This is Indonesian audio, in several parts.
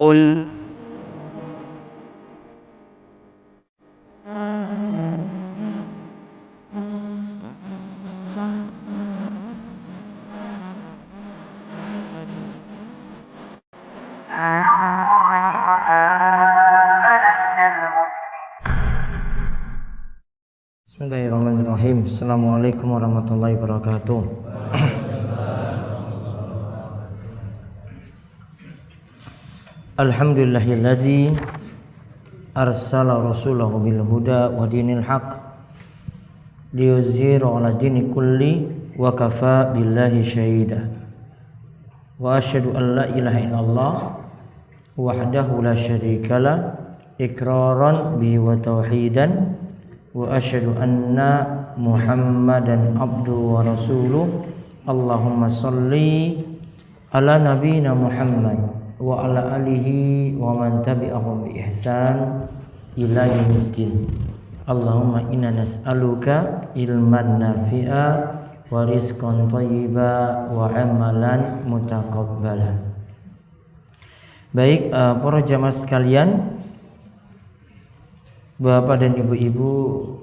قل Bismillahirrahmanirrahim. Assalamualaikum warahmatullahi wabarakatuh. Alhamdulillahilladzi arsala rasulahu bil huda wa dinil haq liyuzhira 'ala dini kulli wa kafa billahi syahida. Wa asyhadu an la ilaha illallah wahdahu la syarikalah iqraran bi wa tauhidan wa asyhadu anna Muhammadan abduhu wa rasuluh. Allahumma shalli ala nabiyyina Muhammad wa ala alihi wa man tabi'ahum bi ihsan ila yaumiddin. Allahumma inna nas'aluka ilman nafi'a wa rizqan thayyiba wa amalan mutaqabbala. Baik, para jamaah sekalian, Bapak dan Ibu-ibu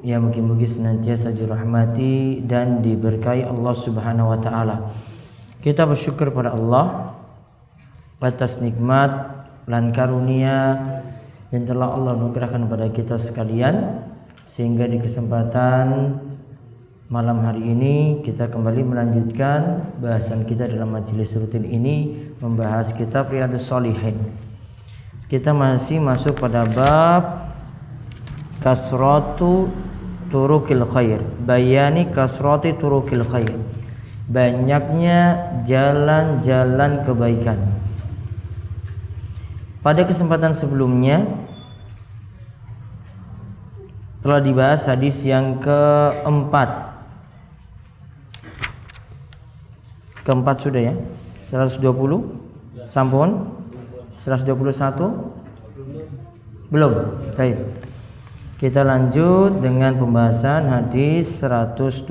yang mugi-mugi senantiasa dirahmati dan diberkahi Allah Subhanahu wa taala. Kita bersyukur pada Allah atas nikmat dan karunia yang telah Allah anugerahkan kepada kita sekalian, sehingga di kesempatan malam hari ini kita kembali melanjutkan bahasan kita dalam majelis rutin ini, membahas kitab Riyadhus Shalihin. Kita masih masuk pada bab kasratu turukil khair, bayani kasrati turukil khair, banyaknya jalan-jalan kebaikan. Pada kesempatan sebelumnya telah dibahas hadis yang keempat sudah ya, 120 sampun, 121 belum. Baik, kita lanjut dengan pembahasan hadis 121.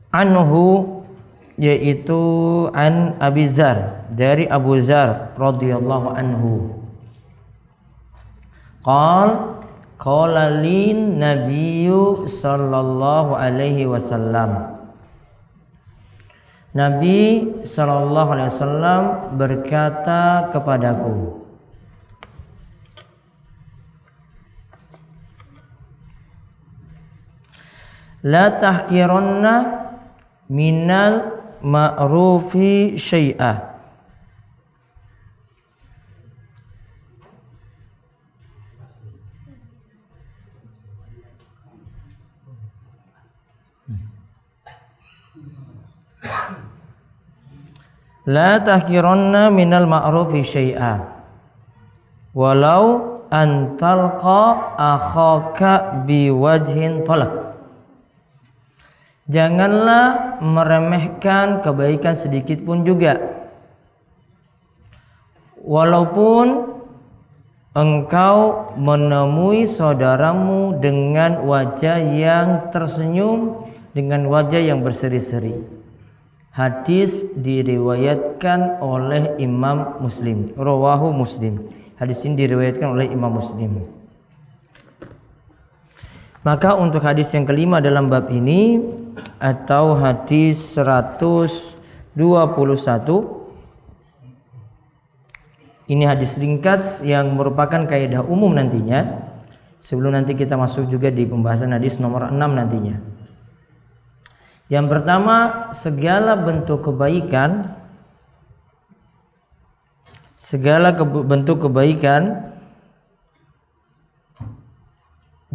Anhu, yaitu an Abi Dzar, dari Abu Dzar radhiyallahu anhu. Qala lin nabiyyu sallallahu alaihi wasallam. Nabi sallallahu alaihi wasallam berkata kepadaku, la tahqiranna minal ma'rufi syai'ah. La tahqiranna minal ma'rufi syai'ah walau an talqa akhaka biwajhin talaq. Janganlah meremehkan kebaikan sedikit pun juga, walaupun engkau menemui saudaramu dengan wajah yang tersenyum, dengan wajah yang berseri-seri. Hadis diriwayatkan oleh Imam Muslim, rawahu Muslim. Hadis ini diriwayatkan oleh Imam Muslim. Maka untuk hadis yang kelima dalam bab ini, atau hadis 121, ini hadis ringkas yang merupakan kaidah umum nantinya, sebelum nanti kita masuk juga di pembahasan hadis nomor 6 nantinya. Yang pertama, segala bentuk kebaikan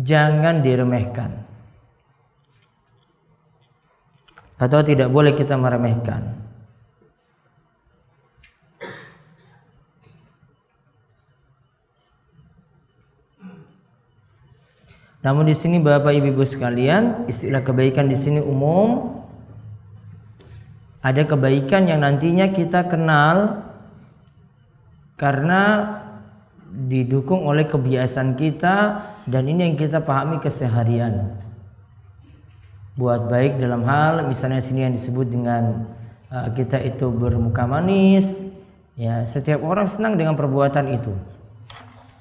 jangan diremehkan, atau tidak boleh kita meremehkan. Namun di sini Bapak Ibu sekalian, istilah kebaikan di sini umum. Ada kebaikan yang nantinya kita kenal karena didukung oleh kebiasaan kita, dan ini yang kita pahami keseharian. Buat baik dalam hal misalnya sini yang disebut dengan kita itu bermuka manis, Ya, setiap orang senang dengan perbuatan itu.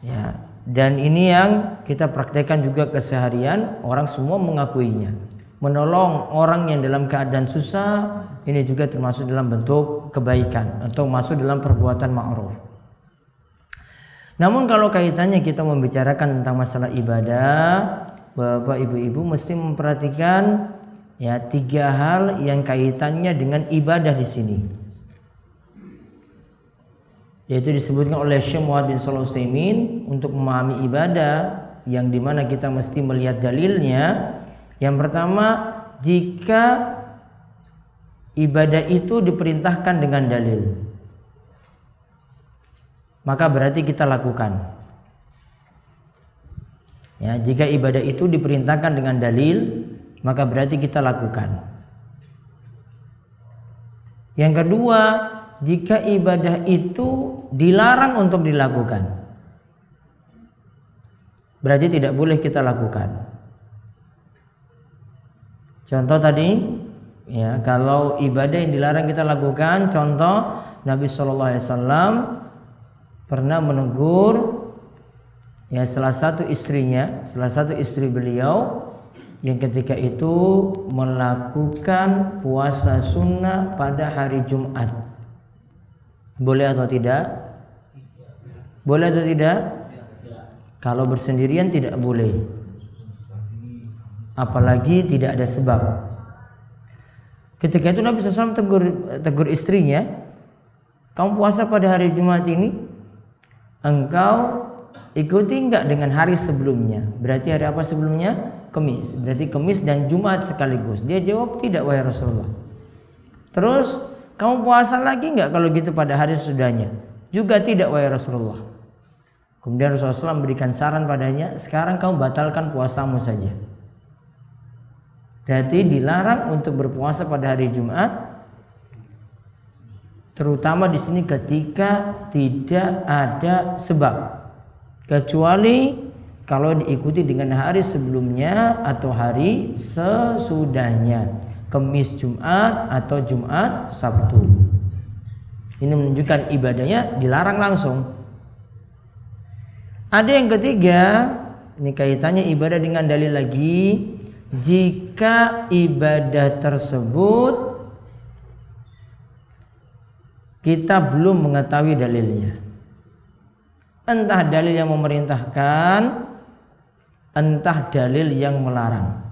Ya, dan ini yang kita praktekkan juga keseharian, orang semua mengakuinya. Menolong orang yang dalam keadaan susah ini juga termasuk dalam bentuk kebaikan atau masuk dalam perbuatan ma'ruf. Namun kalau kaitannya kita membicarakan tentang masalah ibadah, Bapak Ibu mesti memperhatikan ya 3 hal yang kaitannya dengan ibadah di sini. Yaitu disebutkan oleh Syekh Muhammad bin Shalih Al-Utsaimin untuk memahami ibadah yang dimana kita mesti melihat dalilnya. Yang pertama, jika ibadah itu diperintahkan dengan dalil, maka berarti kita lakukan. Ya, jika ibadah itu diperintahkan dengan dalil, maka berarti kita lakukan. Yang kedua, jika ibadah itu dilarang untuk dilakukan, berarti tidak boleh kita lakukan. Contoh tadi, ya, kalau ibadah yang dilarang kita lakukan, contoh Nabi SAW pernah menegur ya salah satu istri beliau yang ketika itu melakukan puasa sunnah pada hari Jumat. Boleh atau tidak? Boleh atau tidak? Kalau bersendirian tidak boleh, apalagi tidak ada sebab. Ketika itu Nabi SAW tegur istrinya, kamu puasa pada hari Jumat ini, engkau ikuti enggak dengan hari sebelumnya? Berarti hari apa sebelumnya? Kamis. Berarti Kamis dan Jumat sekaligus. Dia jawab, tidak wahai Rasulullah. Terus, kamu puasa lagi enggak kalau gitu pada hari sesudahnya? Juga tidak wahai Rasulullah. Kemudian Rasulullah SAW memberikan saran padanya, sekarang kamu batalkan puasamu saja. Berarti dilarang untuk berpuasa pada hari Jumat, terutama di sini ketika tidak ada sebab, kecuali kalau diikuti dengan hari sebelumnya atau hari sesudahnya, Kamis Jumat atau Jumat Sabtu. Ini menunjukkan ibadahnya dilarang langsung. Ada yang ketiga, ini kaitannya ibadah dengan dalil lagi. Jika ibadah tersebut kita belum mengetahui dalilnya, entah dalil yang memerintahkan, entah dalil yang melarang.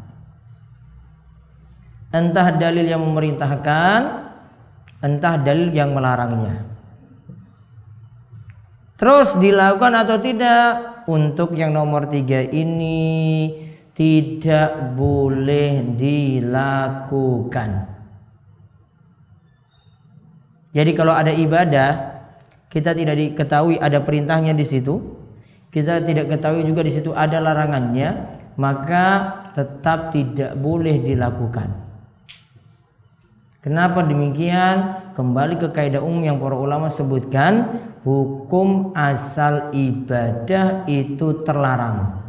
Entah dalil yang memerintahkan, entah dalil yang melarangnya. Terus dilakukan atau tidak? Untuk yang nomor 3 ini tidak boleh dilakukan. Jadi kalau ada ibadah, kita tidak diketahui ada perintahnya di situ, kita tidak ketahui juga di situ ada larangannya, maka tetap tidak boleh dilakukan. Kenapa demikian? Kembali ke kaidah umum yang para ulama sebutkan, hukum asal ibadah itu terlarang.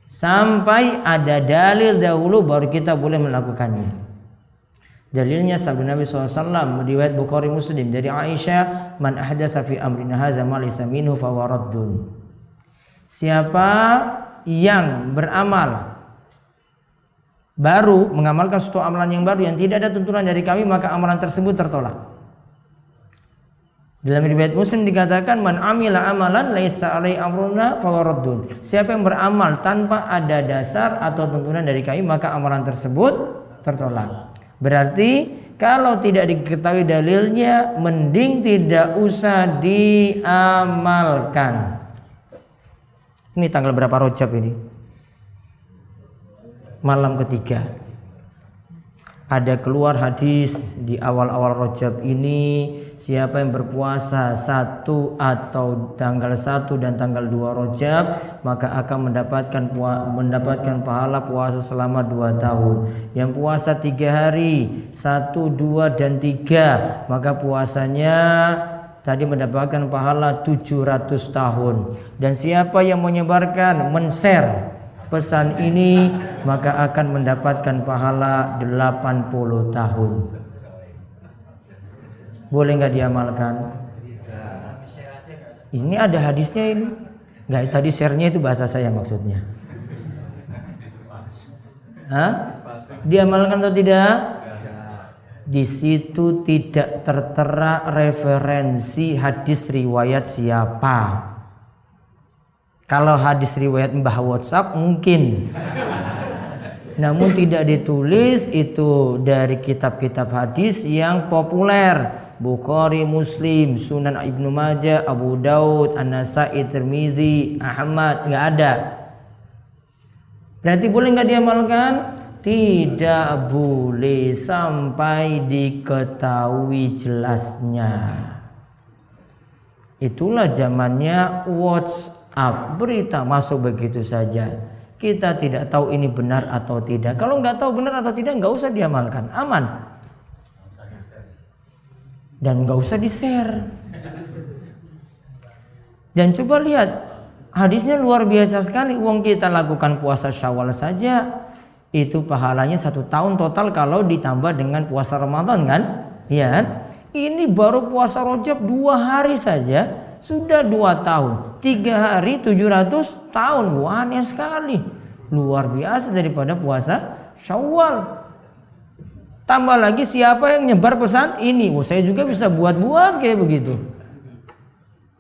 Sampai ada dalil dahulu baru kita boleh melakukannya. Dalilnya sabda Nabi SAW riwayat Bukhari Muslim dari Aisyah, man ahdatsa fi amrina hadza ma laysa minhu fa huwa raddun. Siapa yang beramal baru, mengamalkan suatu amalan yang baru yang tidak ada tuntunan dari kami, maka amalan tersebut tertolak. Dalam riwayat Muslim dikatakan, man amila amalan laisa alai amruna fa huwa raddun. Siapa yang beramal tanpa ada dasar atau tuntunan dari kami, maka amalan tersebut tertolak. Berarti kalau tidak diketahui dalilnya, mending tidak usah diamalkan. Ini tanggal berapa Rajab ini? Malam ketiga. Ada keluar hadis di awal-awal Rajab ini, siapa yang berpuasa 1 atau tanggal 1 dan tanggal 2 Rajab, maka akan mendapatkan pahala puasa selama 2 tahun. Yang puasa 3 hari, 1, 2 dan 3, maka puasanya tadi mendapatkan pahala 700 tahun. Dan siapa yang menyebarkan, men-share pesan ini, maka akan mendapatkan pahala 80 tahun. Boleh nggak diamalkan? Ini ada hadisnya ini. Nggak, tadi share-nya itu bahasa saya maksudnya. Hah? Diamalkan atau tidak? Di situ tidak tertera referensi hadis riwayat siapa. Kalau hadis riwayat Mbah WhatsApp mungkin. Namun tidak ditulis itu dari kitab-kitab hadis yang populer. Bukhari, Muslim, Sunan Ibnu Majah, Abu Daud, An-Nasa'i, Tirmizi, Ahmad, nggak ada. Berarti boleh nggak diamalkan? Tidak boleh sampai diketahui jelasnya. Itulah zamannya WhatsApp, berita masuk begitu saja. Kita tidak tahu ini benar atau tidak. Kalau nggak tahu benar atau tidak, nggak usah diamalkan, aman. Dan nggak usah di-share. Dan coba lihat, hadisnya luar biasa sekali. Uang kita lakukan puasa Syawal saja, itu pahalanya 1 tahun total kalau ditambah dengan puasa Ramadan kan? Ya. Ini baru puasa Rajab 2 hari saja sudah 2 tahun. 3 hari 700 tahun. Banyak sekali. Luar biasa daripada puasa Syawal. Tambah lagi siapa yang nyebar pesan ini? Saya juga bisa buat-buat kayak begitu.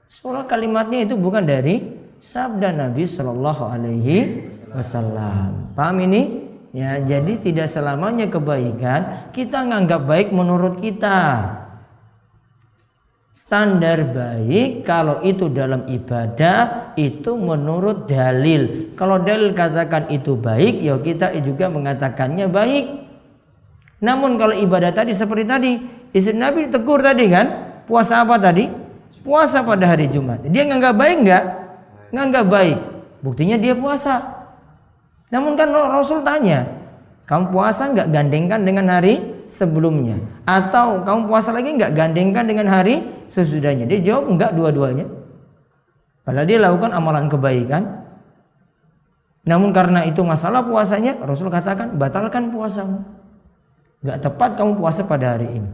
Soalnya kalimatnya itu bukan dari sabda Nabi Shallallahu Alaihi Wasallam. Paham ini? Ya, jadi tidak selamanya kebaikan kita nganggap baik menurut kita. Standar baik kalau itu dalam ibadah itu menurut dalil. Kalau dalil katakan itu baik, ya kita juga mengatakannya baik. Namun kalau ibadah tadi seperti tadi, istri Nabi ditegur tadi kan, puasa apa tadi? Puasa pada hari Jumat. Dia nganggap baik nggak? Nganggap baik. Buktinya dia puasa. Namun kan Rasul tanya, kamu puasa nggak gandengkan dengan hari sebelumnya? Atau kamu puasa lagi nggak gandengkan dengan hari sesudahnya? Dia jawab nggak, dua-duanya. Padahal dia lakukan amalan kebaikan. Namun karena itu masalah puasanya, Rasul katakan batalkan puasamu. Gak tepat kamu puasa pada hari ini.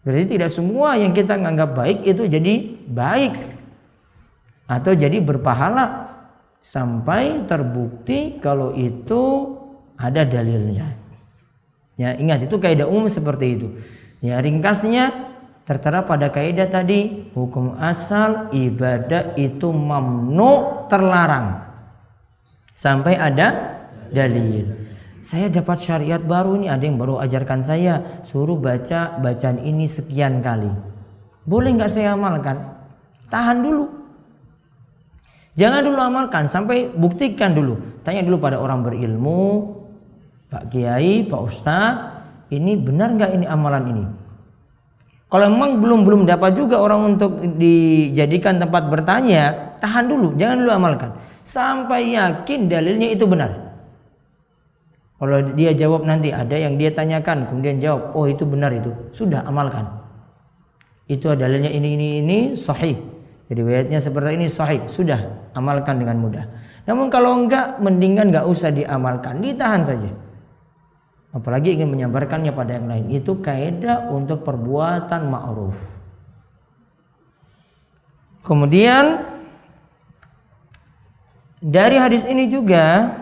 Berarti tidak semua yang kita nganggap baik itu jadi baik atau jadi berpahala sampai terbukti kalau itu ada dalilnya. Ya, ingat itu kaidah umum seperti itu. Ya, ringkasnya tertera pada kaidah tadi, hukum asal ibadah itu mamnu, terlarang sampai ada dalil. Saya dapat syariat baru nih, ada yang baru ajarkan saya, suruh baca bacaan ini sekian kali. Boleh nggak saya amalkan? Tahan dulu. Jangan dulu amalkan, sampai buktikan dulu. Tanya dulu pada orang berilmu, Pak Kiai, Pak Ustadz, ini benar nggak ini amalan ini? Kalau memang belum dapat juga orang untuk dijadikan tempat bertanya, tahan dulu, jangan dulu amalkan. Sampai yakin dalilnya itu benar. Kalau dia jawab nanti ada yang dia tanyakan kemudian jawab, oh itu benar itu, sudah amalkan. Itu dalilnya ini sahih. Jadi riwayatnya seperti ini sahih, sudah amalkan dengan mudah. Namun kalau enggak, mendingan enggak usah diamalkan, ditahan saja. Apalagi ingin menyabarkannya pada yang lain. Itu kaidah untuk perbuatan ma'ruf. Kemudian dari hadis ini juga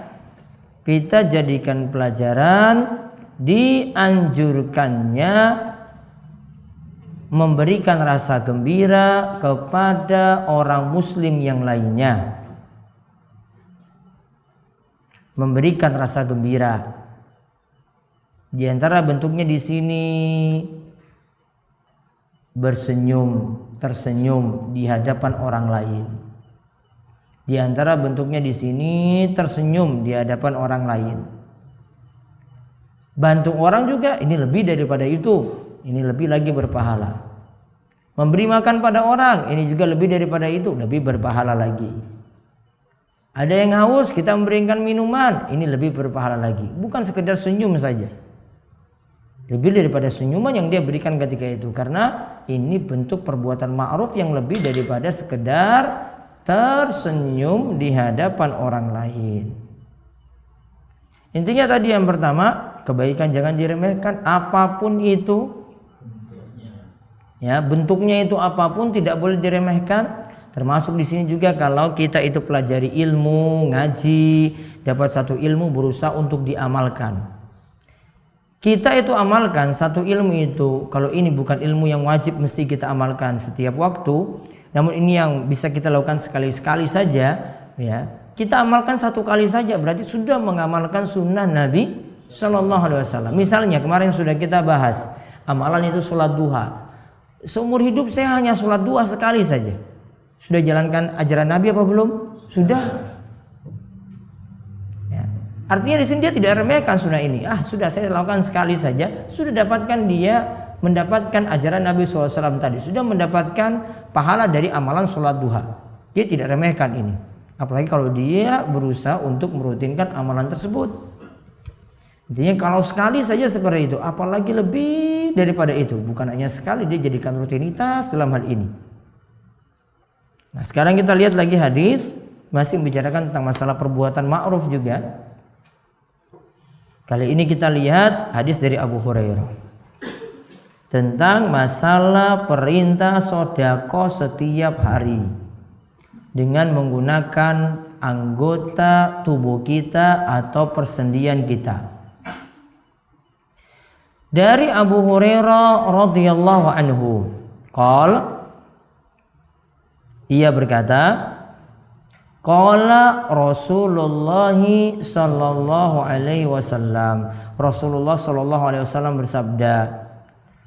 kita jadikan pelajaran dianjurkannya memberikan rasa gembira kepada orang muslim yang lainnya. Memberikan rasa gembira. Di antara bentuknya di sini bersenyum, tersenyum di hadapan orang lain. Di antara bentuknya di sini tersenyum di hadapan orang lain. Bantu orang juga ini lebih daripada itu. Ini lebih lagi berpahala. Memberi makan pada orang ini juga lebih daripada itu, lebih berpahala lagi. Ada yang haus, kita memberikan minuman, ini lebih berpahala lagi. Bukan sekedar senyum saja. Lebih daripada senyuman yang dia berikan ketika itu, karena ini bentuk perbuatan ma'ruf yang lebih daripada sekedar tersenyum di hadapan orang lain. Intinya tadi yang pertama, kebaikan jangan diremehkan apapun itu. Ya, bentuknya itu apapun tidak boleh diremehkan. Termasuk di sini juga kalau kita itu pelajari ilmu, ngaji, dapat satu ilmu berusaha untuk diamalkan. Kita itu amalkan satu ilmu itu, kalau ini bukan ilmu yang wajib mesti kita amalkan setiap waktu, namun ini yang bisa kita lakukan sekali-sekali saja, ya. Kita amalkan satu kali saja berarti sudah mengamalkan sunnah Nabi Shallallahu Alaihi Wasallam. Misalnya kemarin sudah kita bahas amalan itu sholat duha. Seumur hidup saya hanya sholat duha sekali saja. Sudah jalankan ajaran Nabi apa belum? Sudah. Ya. Artinya di sini dia tidak remehkan sunnah ini. Sudah saya lakukan sekali saja. Sudah mendapatkan ajaran Nabi SAW tadi. Sudah mendapatkan pahala dari amalan sholat duha. Dia tidak remehkan ini. Apalagi kalau dia berusaha untuk merutinkan amalan tersebut. Intinya kalau sekali saja seperti itu, apalagi lebih daripada itu. Bukan hanya sekali, dia jadikan rutinitas dalam hal ini. Nah, sekarang kita lihat lagi hadis, masih membicarakan tentang masalah perbuatan ma'ruf juga. Kali ini kita lihat hadis dari Abu Hurairah tentang masalah perintah sedekah setiap hari dengan menggunakan anggota tubuh kita atau persendian kita. Dari Abu Hurairah radhiyallahu anhu, ia berkata, qala Rasulullah sallallahu alaihi wasallam. Rasulullah sallallahu alaihi wasallam bersabda,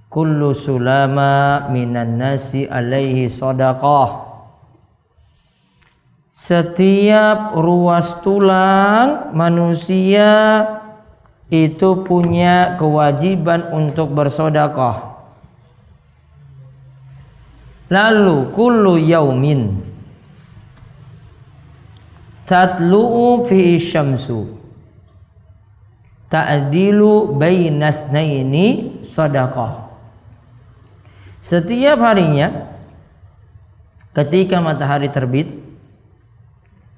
kullu sulama minan nasi alaihi shadaqah. Setiap ruas tulang manusia itu punya kewajiban untuk bersedekah. Lalu kullu yaumin tatlu'u fi syamsu ta'dilu bainasnaini sadaqah. Setiap harinya ketika matahari terbit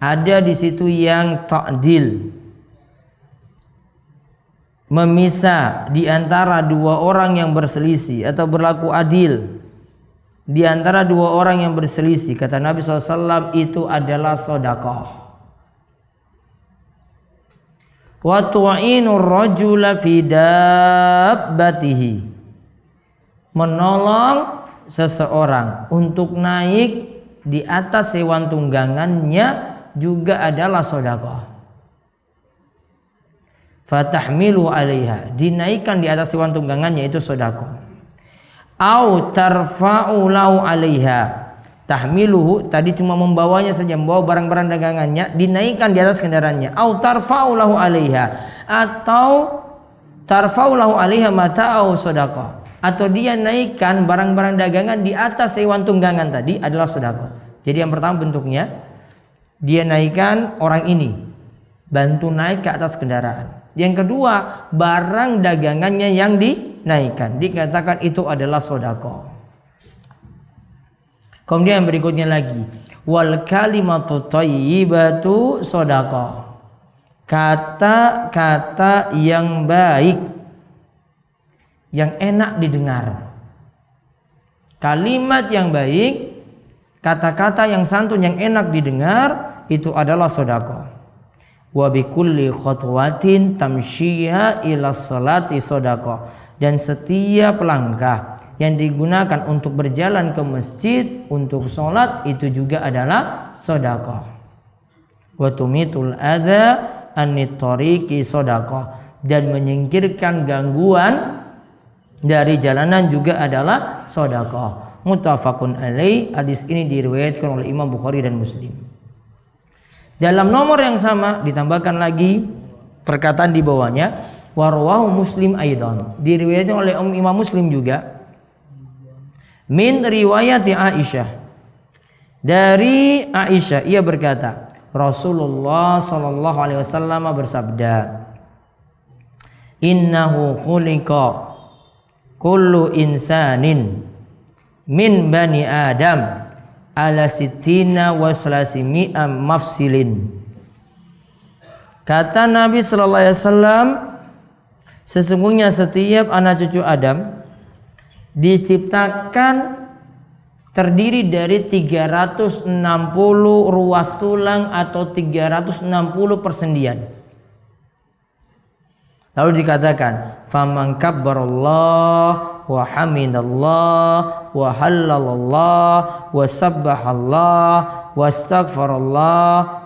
ada di situ yang ta'dil, memisah di antara dua orang yang berselisih atau berlaku adil di antara dua orang yang berselisih. Kata Nabi SAW, itu adalah sedekah. Wa tu'inur rajula fi dabbatihi, menolong seseorang untuk naik di atas hewan tunggangannya juga adalah sedekah. Fatahmilu 'alaiha, dinaikkan di atas hewan tunggangannya itu sedekah. Au tarfa'u lahu 'alaiha, tahmiluhu tadi cuma membawanya saja, membawa barang-barang dagangannya, dinaikkan di atas kendaraannya. Au tarfa'u lahu 'alaiha, atau tarfa'u lahu 'alaiha mata'u sedekah, atau dia naikkan barang-barang dagangan di atas hewan tunggangan tadi adalah sedekah. Jadi yang pertama bentuknya dia naikkan orang ini, bantu naik ke atas kendaraan. Yang kedua, barang dagangannya yang dinaikkan, dikatakan itu adalah sedekah. Kemudian yang berikutnya lagi, wal kalimatu thayyibatu sedekah. Kata-kata yang baik, yang enak didengar. Kalimat yang baik, kata-kata yang santun yang enak didengar, itu adalah sedekah. Wa bikulli khutwatin tamshiha ila salati sedekah, dan setiap langkah yang digunakan untuk berjalan ke masjid untuk sholat itu juga adalah sedekah. Wa tumitul adza anit tariqi sedekah, dan menyingkirkan gangguan dari jalanan juga adalah sedekah. Muttafaqun alaih, hadis ini diriwayatkan oleh Imam Bukhari dan Muslim. Dalam nomor yang sama ditambahkan lagi perkataan di bawahnya, warwahu Muslim aidan, diriwayatkan oleh Imam Muslim juga, min riwayati Aisyah, dari Aisyah ia berkata, Rasulullah sallallahu alaihi wasallam bersabda, innahu khuliqa kullu insanin min bani Adam ala sittina wa salasimi'a mafsilin. Kata Nabi sallallahu alaihi wasallam, sesungguhnya setiap anak cucu Adam diciptakan terdiri dari 360 ruas tulang atau 360 persendian. Lalu dikatakan, faman kabbarallah wa hamidallah wa hallalallah wa sabbahallah wa astaghfarallah.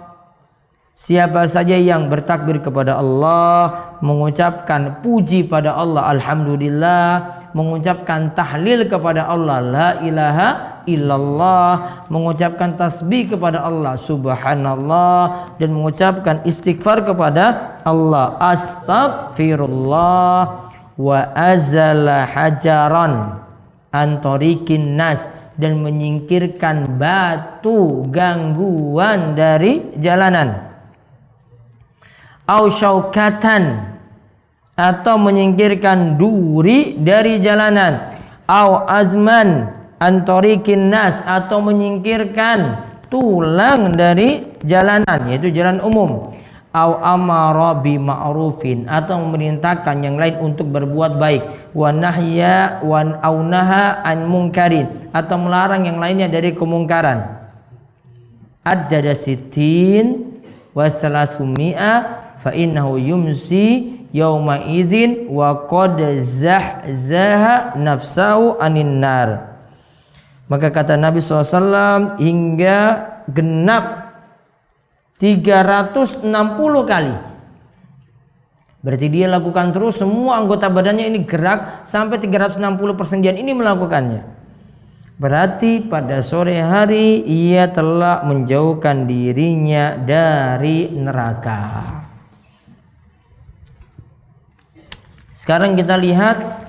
Siapa saja yang bertakbir kepada Allah, mengucapkan puji pada Allah, alhamdulillah, mengucapkan tahlil kepada Allah, la ilaha illallah, mengucapkan tasbih kepada Allah, subhanallah, dan mengucapkan istighfar kepada Allah, astaghfirullah, wa azala hajaran antarikin nas, dan menyingkirkan batu gangguan dari jalanan, au syaukatan, atau menyingkirkan duri dari jalanan, au azman antarikin nas, atau menyingkirkan tulang dari jalanan, yaitu jalan umum, au amara bi ma'rufin, atau memerintahkan yang lain untuk berbuat baik, wa nahya wa au naha an munkarin, atau melarang yang lainnya dari kemungkaran. Addada sittin wa salasumia fa innahu yumsi yauma idzin wa qad zahzaha nafsahu anin nar. Maka kata Nabi SAW, hingga genap 360 kali. Berarti dia lakukan terus, semua anggota badannya ini gerak sampai 360 persendian ini melakukannya. Berarti pada sore hari ia telah menjauhkan dirinya dari neraka. Sekarang kita lihat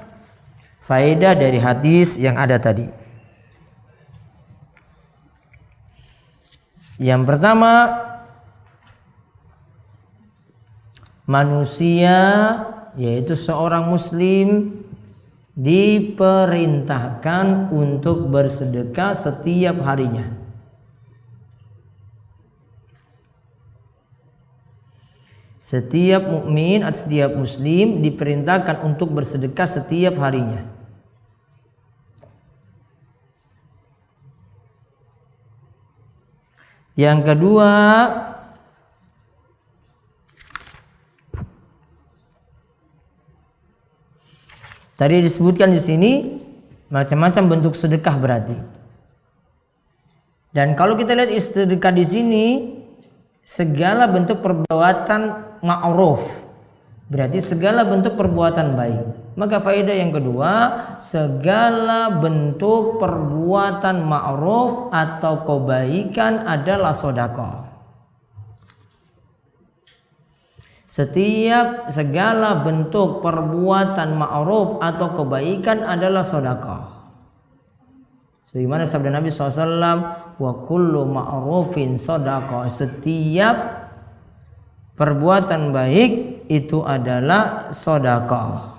faedah dari hadis yang ada tadi. Yang pertama, manusia, yaitu seorang muslim, diperintahkan untuk bersedekah setiap harinya. Setiap mukmin atau setiap muslim diperintahkan untuk bersedekah setiap harinya. Yang kedua, tadi disebutkan di sini macam-macam bentuk sedekah berarti. Dan kalau kita lihat sedekah di sini, segala bentuk perbuatan ma'ruf, berarti segala bentuk perbuatan baik. Maka faedah yang kedua, segala bentuk perbuatan ma'ruf atau kebaikan adalah sedekah. Segala bentuk perbuatan ma'ruf atau kebaikan adalah sedekah. Sebagaimana sabda Nabi SAW, wa kullu ma'rufin sedekah. Setiap perbuatan baik itu adalah sedekah.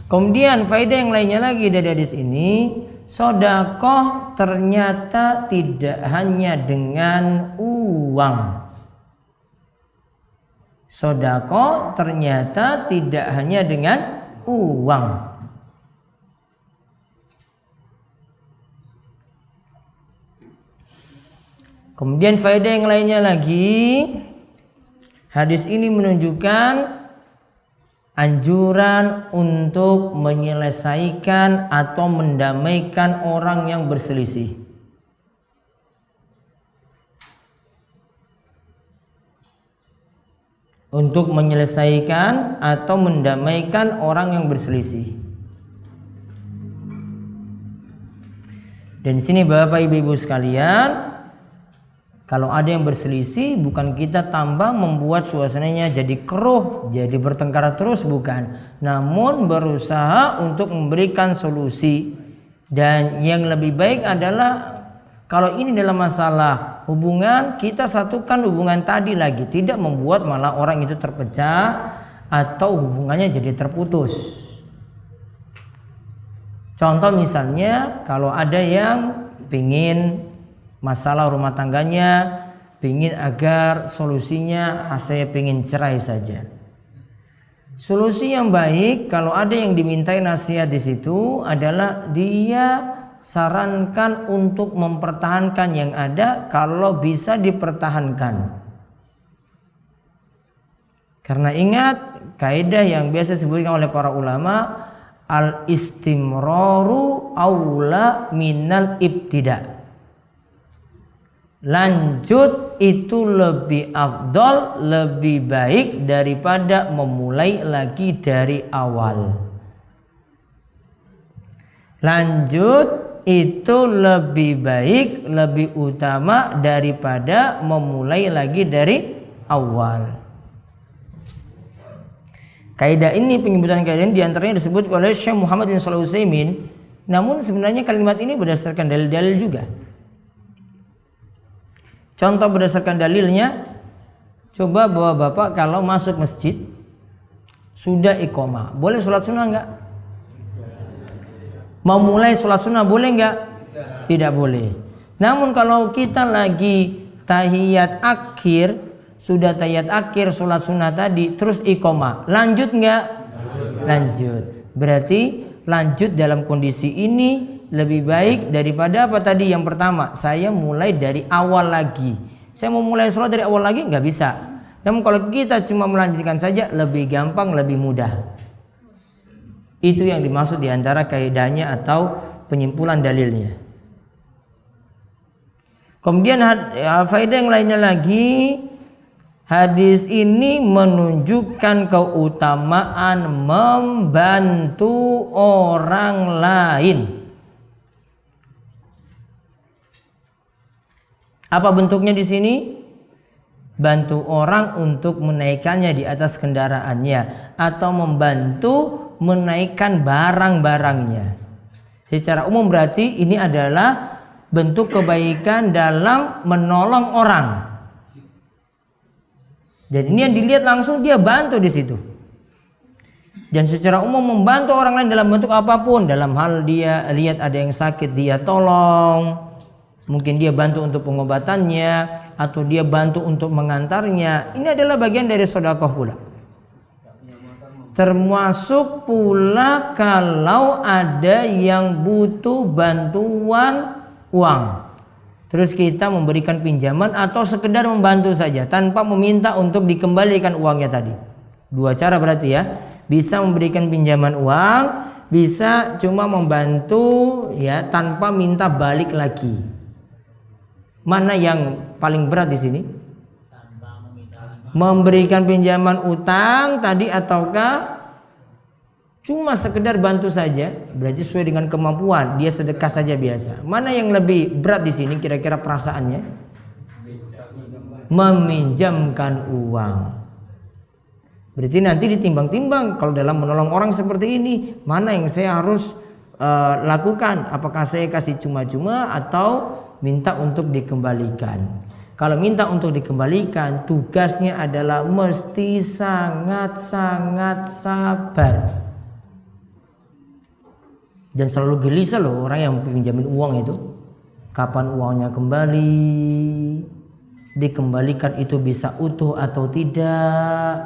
Kemudian faedah yang lainnya lagi dari hadis ini, sedekah ternyata tidak hanya dengan uang. Sedekah ternyata tidak hanya dengan uang. Kemudian faedah yang lainnya lagi, hadis ini menunjukkan anjuran untuk menyelesaikan atau mendamaikan orang yang berselisih. Untuk menyelesaikan atau mendamaikan orang yang berselisih. Dan di sini Bapak Ibu sekalian, kalau ada yang berselisih, bukan kita tambah membuat suasananya jadi keruh, jadi bertengkar terus, bukan. Namun berusaha untuk memberikan solusi. Dan yang lebih baik adalah kalau ini dalam masalah hubungan, kita satukan hubungan tadi lagi, tidak membuat malah orang itu terpecah atau hubungannya jadi terputus. Contoh misalnya, kalau ada yang ingin masalah rumah tangganya pingin agar solusinya saya pingin cerai saja. Solusi yang baik kalau ada yang dimintai nasihat di situ adalah dia sarankan untuk mempertahankan yang ada kalau bisa dipertahankan. Karena ingat kaidah yang biasa disebutkan oleh para ulama, al-istimraru aula minal ibtida. Lanjut itu lebih afdol, lebih baik daripada memulai lagi dari awal. Lanjut itu lebih baik, lebih utama daripada memulai lagi dari awal. Kaidah ini, penyebutan kaidah ini diantaranya disebut oleh Syekh Muhammad bin Shalih Al-Utsaimin. Namun sebenarnya kalimat ini berdasarkan dalil-dalil juga. Contoh berdasarkan dalilnya, coba bawa bapak kalau masuk masjid sudah iqamah, boleh sholat sunnah enggak? Mau mulai sholat sunnah boleh enggak? Tidak boleh. Namun kalau kita lagi tahiyat akhir, sudah tahiyat akhir sholat sunnah tadi, terus iqamah, lanjut enggak? Lanjut. Berarti lanjut dalam kondisi ini lebih baik daripada apa tadi yang pertama, saya mulai dari awal lagi. Saya mau mulai sholat dari awal lagi nggak bisa. Namun kalau kita cuma melanjutkan saja lebih gampang, lebih mudah. Itu yang dimaksud diantara kaidahnya atau penyimpulan dalilnya. Kemudian faedah yang lainnya lagi, hadis ini menunjukkan keutamaan membantu orang lain. Apa bentuknya di sini? Bantu orang untuk menaikkannya di atas kendaraannya atau membantu menaikkan barang-barangnya. Secara umum berarti ini adalah bentuk kebaikan dalam menolong orang. Jadi ini yang dilihat langsung, dia bantu di situ. Dan secara umum membantu orang lain dalam bentuk apapun, dalam hal dia lihat ada yang sakit dia tolong. Mungkin dia bantu untuk pengobatannya atau dia bantu untuk mengantarnya. Ini adalah bagian dari sedekah pula. Termasuk pula kalau ada yang butuh bantuan uang, terus kita memberikan pinjaman atau sekedar membantu saja tanpa meminta untuk dikembalikan uangnya tadi. Dua cara berarti ya. Bisa memberikan pinjaman uang, bisa cuma membantu ya tanpa minta balik lagi. Mana yang paling berat di sini? Memberikan pinjaman utang tadi ataukah cuma sekedar bantu saja? Berarti sesuai dengan kemampuan, dia sedekah saja biasa. Mana yang lebih berat di sini kira-kira perasaannya? Meminjamkan uang. Berarti nanti ditimbang-timbang kalau dalam menolong orang seperti ini, mana yang saya harus lakukan? Apakah saya kasih cuma-cuma atau minta untuk dikembalikan? Kalau minta untuk dikembalikan, tugasnya adalah mesti sangat-sangat sabar. Dan selalu gelisah loh orang yang pinjamin uang itu. Kapan uangnya kembali? Dikembalikan itu bisa utuh atau tidak?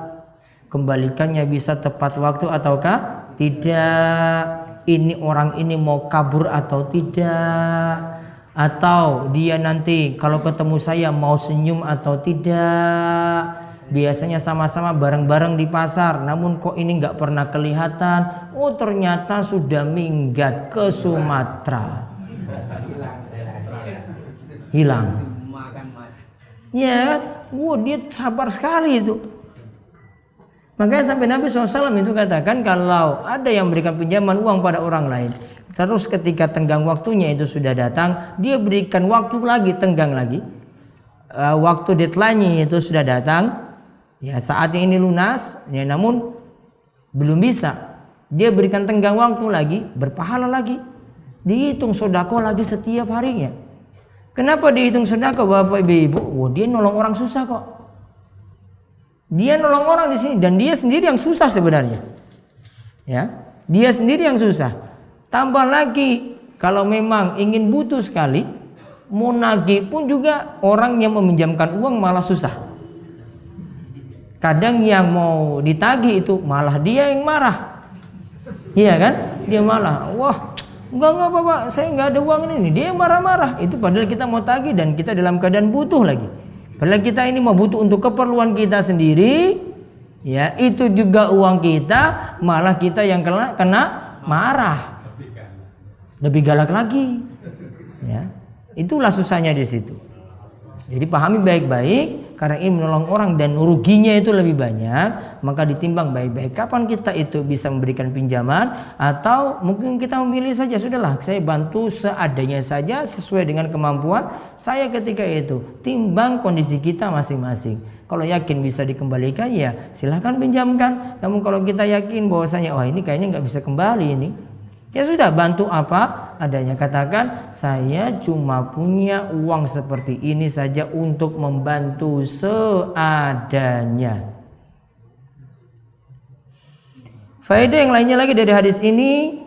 Kembalikannya bisa tepat waktu ataukah tidak? Ini orang ini mau kabur atau tidak? Atau dia nanti kalau ketemu saya mau senyum atau tidak? Biasanya sama-sama bareng-bareng di pasar, namun kok ini nggak pernah kelihatan. Oh ternyata sudah minggat ke Sumatera. Hilang. Ya, dia sabar sekali itu. Makanya sampai Nabi SAW itu katakan kalau ada yang memberikan pinjaman uang pada orang lain, terus ketika tenggang waktunya itu sudah datang, dia berikan waktu lagi, tenggang lagi. Waktu deadline-nya itu sudah datang, ya saatnya ini lunas, ya namun belum bisa. Dia berikan tenggang waktu lagi, berpahala lagi. Dihitung sedekah lagi setiap harinya. Kenapa dihitung sedekah Bapak Ibu? Oh, dia nolong orang susah kok. Dia nolong orang di sini dan dia sendiri yang susah sebenarnya. Ya, dia sendiri yang susah. Tambah lagi kalau memang ingin butuh sekali, Mau nagih pun juga orang yang meminjamkan uang malah susah. Kadang yang mau ditagih itu malah dia yang marah. Iya kan? Dia malah, wah enggak Bapak, saya nggak ada uang ini. Dia yang marah-marah. Itu padahal kita mau tagih dan kita dalam keadaan butuh lagi. Padahal kita ini mau butuh untuk keperluan kita sendiri. Ya, itu juga uang kita, malah kita yang kena marah. Lebih galak lagi. Ya. Itulah susahnya di situ. Jadi pahami baik-baik, karena ini menolong orang dan ruginya itu lebih banyak, maka ditimbang baik-baik kapan kita itu bisa memberikan pinjaman, atau mungkin kita memilih saja, sudahlah saya bantu seadanya saja sesuai dengan kemampuan saya ketika itu. Timbang kondisi kita masing-masing. Kalau yakin bisa dikembalikan, ya silahkan pinjamkan. Namun kalau kita yakin bahwasanya ini kayaknya nggak bisa kembali ini, ya sudah, bantu apa adanya. Katakan, saya cuma punya uang seperti ini saja untuk membantu seadanya. Faedah yang lainnya lagi dari hadis ini,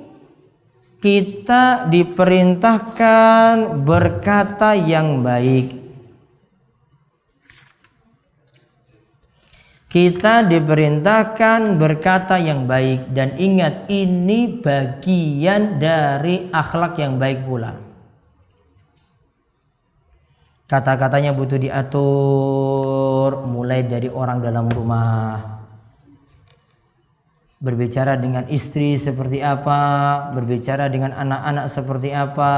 kita diperintahkan berkata yang baik. Kita diperintahkan berkata yang baik, dan ingat ini bagian dari akhlak yang baik pula. Kata-katanya butuh diatur, mulai dari orang dalam rumah. Berbicara dengan istri seperti apa, berbicara dengan anak-anak seperti apa.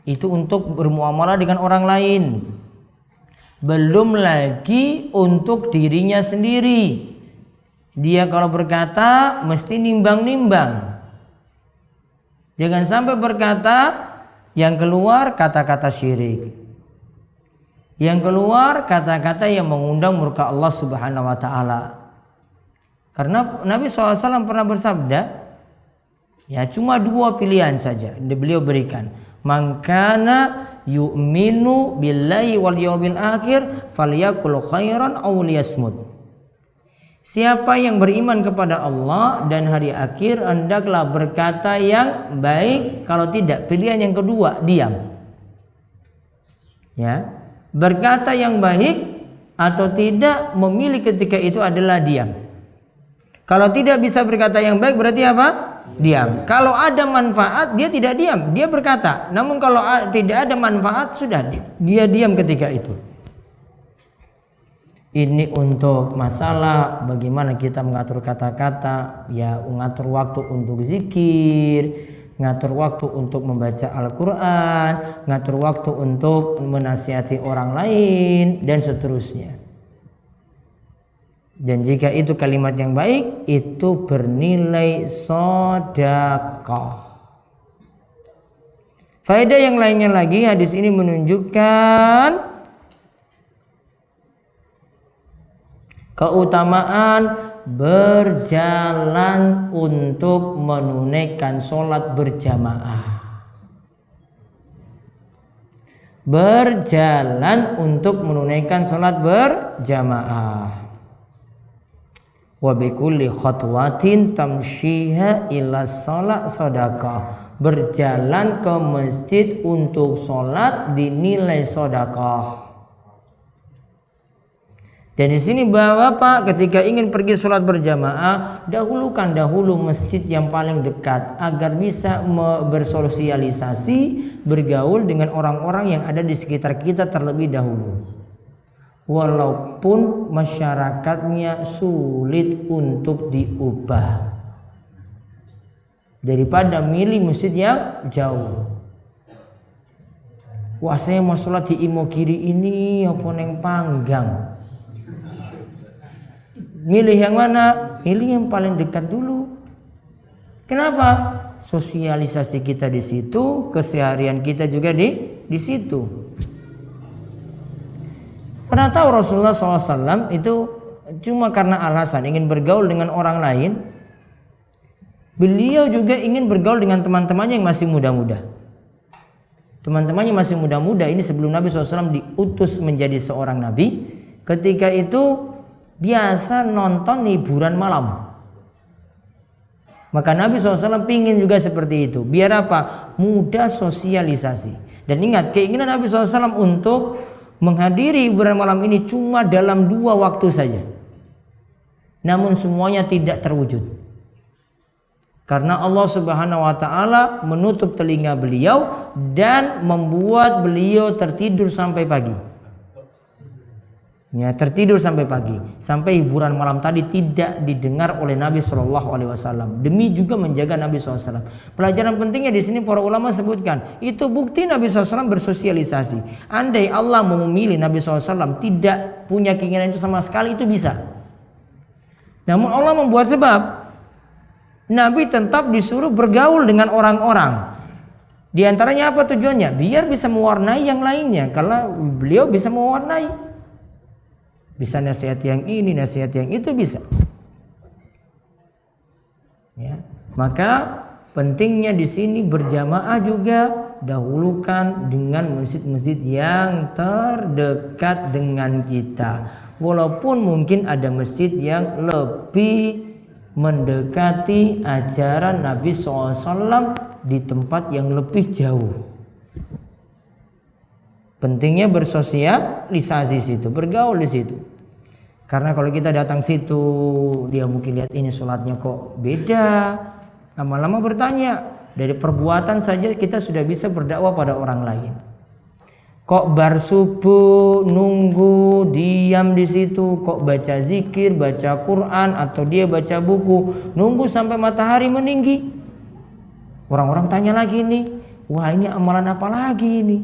Itu untuk bermuamalah dengan orang lain. Belum lagi untuk dirinya sendiri. Dia kalau berkata mesti nimbang-nimbang. Jangan sampai berkata yang keluar kata-kata syirik, yang keluar kata-kata yang mengundang murka Allah Subhanahu wa ta'ala. Karena Nabi SAW pernah bersabda, ya cuma 2 pilihan saja beliau berikan. Mangkana yu'minu billahi wal yawmil akhir falyakul khairan aw liyasmut. Siapa yang beriman kepada Allah dan hari akhir, hendaklah berkata yang baik. Kalau tidak, pilihan yang kedua, diam. Ya, berkata yang baik atau tidak, memilih ketika itu adalah diam. Kalau tidak bisa berkata yang baik, berarti apa? Diam. Kalau ada manfaat, dia tidak diam, dia berkata. Namun kalau tidak ada manfaat, sudah dia diam ketika itu. Ini untuk masalah bagaimana kita mengatur kata-kata, ya mengatur waktu untuk zikir, ngatur waktu untuk membaca Al-Quran, ngatur waktu untuk menasihati orang lain, dan seterusnya. Dan jika itu kalimat yang baik, itu bernilai sedekah. Faedah yang lainnya lagi, hadis ini menunjukkan keutamaan berjalan untuk menunaikan sholat berjamaah. Berjalan untuk menunaikan sholat berjamaah. Wa bikulli khatwatin tamshiha ila shalah sadaqah. Berjalan ke masjid untuk sholat dinilai sedekah. Dan di sini Bapak ketika ingin pergi sholat berjamaah, dahulukan masjid yang paling dekat agar bisa bersosialisasi, bergaul dengan orang-orang yang ada di sekitar kita terlebih dahulu. Walaupun masyarakatnya sulit untuk diubah, daripada milih masjid yang jauh. Wah, saya mau sholat di Imogiri ini apa neng Panggang. Milih yang mana? Milih yang paling dekat dulu. Kenapa? Sosialisasi kita di situ, keseharian kita juga di situ. Pernah tahu Rasulullah SAW itu cuma karena alasan ingin bergaul dengan orang lain. Beliau juga ingin bergaul dengan teman-temannya yang masih muda-muda. Teman-temannya masih muda-muda ini sebelum Nabi SAW diutus menjadi seorang Nabi. Ketika itu biasa nonton hiburan malam. Maka Nabi SAW pingin juga seperti itu. Biar apa? Mudah sosialisasi. Dan ingat, keinginan Nabi SAW untuk menghadiri hiburan malam ini cuma dalam 2 waktu saja. Namun semuanya tidak terwujud. Karena Allah Subhanahu wa taala menutup telinga beliau dan membuat beliau tertidur sampai pagi. Ya, tertidur sampai pagi, sampai hiburan malam tadi tidak didengar oleh Nabi Shallallahu Alaihi Wasallam. Demi juga menjaga Nabi SAW. Pelajaran pentingnya di sini para ulama sebutkan, itu bukti Nabi SAW bersosialisasi. Andai Allah mau memilih Nabi SAW tidak punya keinginan itu sama sekali, itu bisa. Namun Allah membuat sebab. Nabi tetap disuruh bergaul dengan orang-orang. Di antaranya apa tujuannya? Biar bisa mewarnai yang lainnya. Karena beliau bisa mewarnai. Bisa nasihat yang ini, nasihat yang itu bisa. Ya, maka pentingnya di sini berjamaah juga dahulukan dengan masjid-masjid yang terdekat dengan kita. Walaupun mungkin ada masjid yang lebih mendekati ajaran Nabi SAW di tempat yang lebih jauh. Pentingnya bersosialisasi situ, bergaul di situ. Karena kalau kita datang situ, dia mungkin lihat ini sholatnya kok beda. Lama-lama bertanya, dari perbuatan saja kita sudah bisa berdakwah pada orang lain. Kok bar subuh nunggu diam di situ, kok baca zikir, baca Quran atau dia baca buku, nunggu sampai matahari meninggi. Orang-orang tanya lagi nih, wah ini amalan apa lagi ini?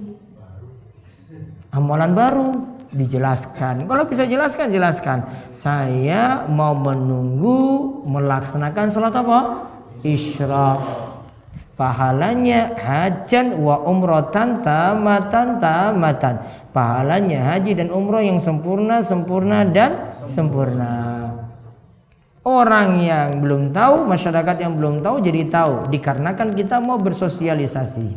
Amalan baru. Dijelaskan. Kalau bisa jelaskan, jelaskan. Saya mau menunggu melaksanakan sholat apa? Isyraq. Pahalanya hajan wa umrotan tamatan. Pahalanya haji dan umroh yang sempurna dan sempurna. Orang yang belum tahu, masyarakat yang belum tahu jadi tahu. Dikarenakan kita mau bersosialisasi.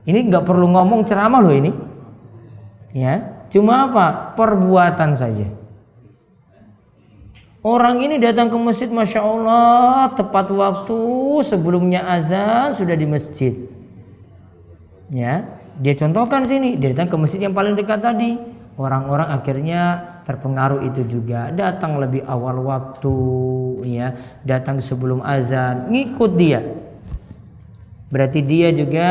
Ini nggak perlu ngomong ceramah loh ini. Ya, cuma apa? Perbuatan saja. Orang ini datang ke masjid, masya Allah, tepat waktu sebelumnya azan sudah di masjid. Ya, dia contohkan sini, dia datang ke masjid yang paling dekat tadi. Orang-orang akhirnya terpengaruh itu juga, datang lebih awal waktu, ya, datang sebelum azan, ngikut dia. Berarti dia juga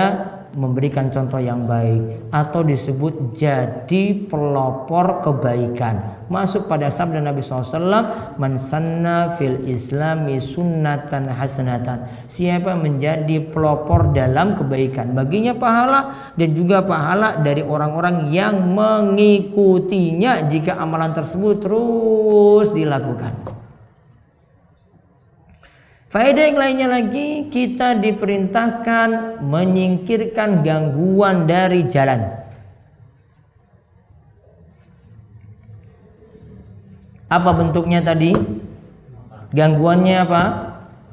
memberikan contoh yang baik, atau disebut jadi pelopor kebaikan. Masuk pada sabda Nabi SAW, man sanna fil islami sunnatan hasanatan. Siapa menjadi pelopor dalam kebaikan, baginya pahala dan juga pahala dari orang-orang yang mengikutinya jika amalan tersebut terus dilakukan. Faedah yang lainnya lagi, kita diperintahkan menyingkirkan gangguan dari jalan. Apa bentuknya tadi? Gangguannya apa?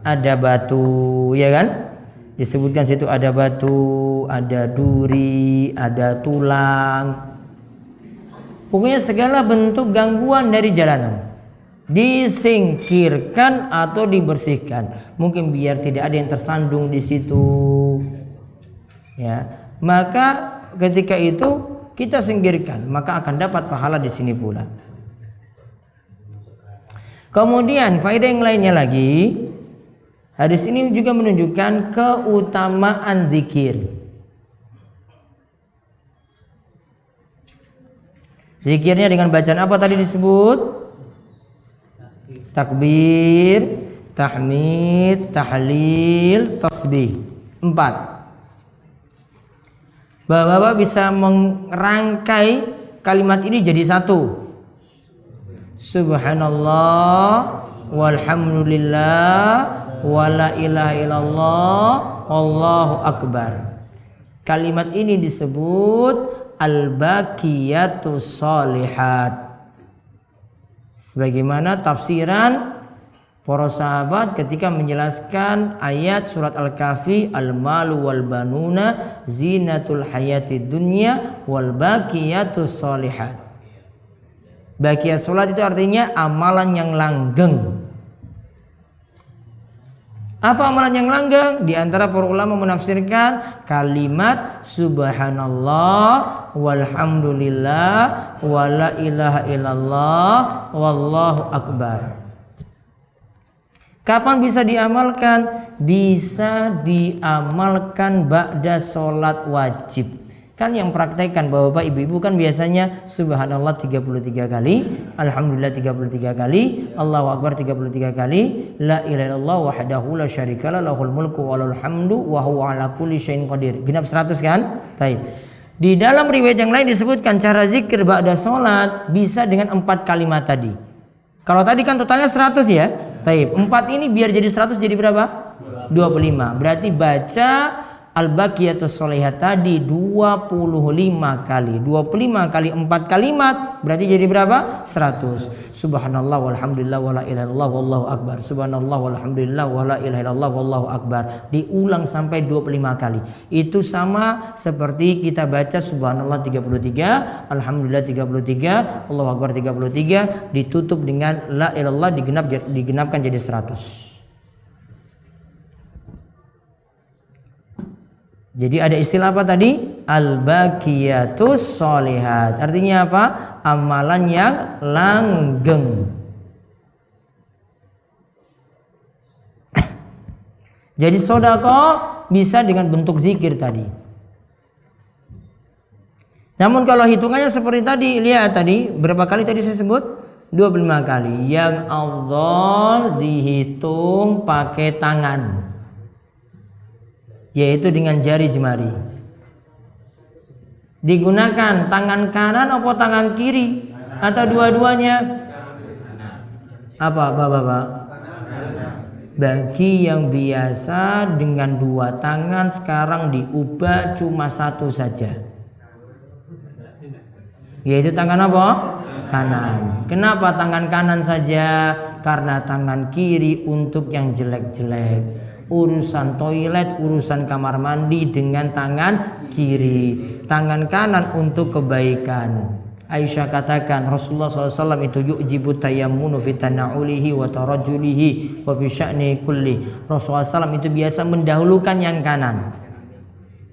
Ada batu, ya kan? Disebutkan situ ada batu, ada duri, ada tulang. Pokoknya segala bentuk gangguan dari jalanan disingkirkan atau dibersihkan. Mungkin biar tidak ada yang tersandung di situ. Ya, maka ketika itu kita singkirkan, maka akan dapat pahala di sini pula. Kemudian faedah yang lainnya lagi, hadis ini juga menunjukkan keutamaan zikir. Zikirnya dengan bacaan apa tadi disebut? Takbir, tahmid, tahlil, tasbih. 4. Bapak-bapak bisa merangkai kalimat ini jadi satu. Subhanallah, walhamdulillah, wala ilaha illallah, Allahu akbar. Kalimat ini disebut al-baqiyatus shalihat. Sebagaimana tafsiran para sahabat ketika menjelaskan ayat surat Al-Kahfi, al-malu wal banuna zinatul hayatid dunya wal baqiyatus shalihat. Baqiyat salat itu artinya amalan yang langgeng. Apa amalan yang langgeng? Di antara para ulama menafsirkan kalimat subhanallah walhamdulillah wala ilaha illallah wallahu akbar. Kapan bisa diamalkan? Bisa diamalkan ba'da sholat wajib. Kan yang praktekkan Bapak Ibu kan biasanya subhanallah 33 kali, alhamdulillah 33 kali, Allahu akbar 33 kali, la ilaha illallah wahdahu la syarikalah lahul mulku wa lahul hamdu wa huwa ala kulli syai'in qadir. Genap 100 kan? Baik. Di dalam riwayat yang lain disebutkan cara zikir ba'da sholat bisa dengan 4 kalimat tadi. Kalau tadi kan totalnya 100 ya. Baik, 4 ini biar jadi 100 jadi berapa? 25. Berarti baca Al-Baqiyatus Sholihat tadi 25 kali. 25 kali 4 kalimat berarti jadi berapa? 100. Subhanallah walhamdulillah wala ilaha illallah wallahu akbar. Subhanallah walhamdulillah wala ilaha illallah wallahu akbar. Diulang sampai 25 kali. Itu sama seperti kita baca subhanallah 33, alhamdulillah 33, Allahu akbar 33 ditutup dengan la ilallah digenapkan jadi 100. Jadi ada istilah apa tadi? Al-Baqiyatus Sholihat. Artinya apa? Amalan yang langgeng. Jadi sedekah bisa dengan bentuk zikir tadi. Namun kalau hitungannya seperti tadi, lihat tadi berapa kali tadi saya sebut? 25 kali. Yang afdal dihitung pakai tangan, yaitu dengan jari jemari. Digunakan tangan kanan atau tangan kiri atau dua-duanya? Apa Bapak? Bagi yang biasa dengan 2 tangan sekarang diubah cuma 1 saja, yaitu tangan apa? Kanan. Kenapa tangan kanan saja? Karena tangan kiri untuk yang jelek-jelek. Urusan toilet, urusan kamar mandi dengan tangan kiri. Tangan kanan untuk kebaikan. Aisyah katakan Rasulullah SAW itu yu'jibu tayammunu fi tana'ulihi wa tarajulihi wa fi sya'ni kulli. Rasulullah SAW itu biasa mendahulukan yang kanan.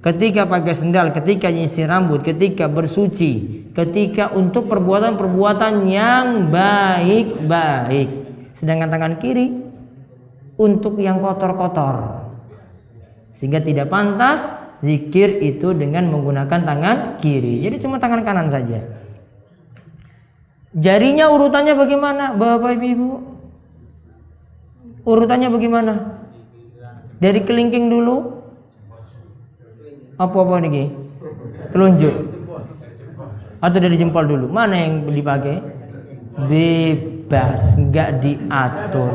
Ketika pakai sendal, ketika nyisir rambut, ketika bersuci, ketika untuk perbuatan-perbuatan yang baik-baik. Sedangkan tangan kiri untuk yang kotor-kotor, sehingga tidak pantas zikir itu dengan menggunakan tangan kiri. Jadi cuma tangan kanan saja. Jarinya urutannya bagaimana Bapak Ibu? Urutannya bagaimana? Dari kelingking dulu? Apa nih? Telunjuk? Atau dari jempol dulu? Mana yang dipakai? Bebas, nggak diatur.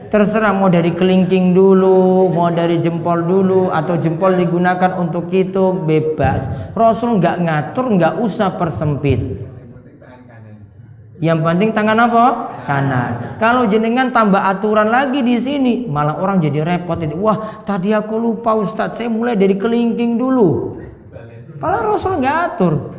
Terserah mau dari kelingking dulu, mau dari jempol dulu, atau jempol digunakan untuk itu, bebas. Rasul nggak ngatur, nggak usah persempit. Yang penting tangan apa? Kanan. Kalau jenengan tambah aturan lagi di sini, malah orang jadi repot. Wah, tadi aku lupa Ustadz, saya mulai dari kelingking dulu. Padahal Rasul nggak atur.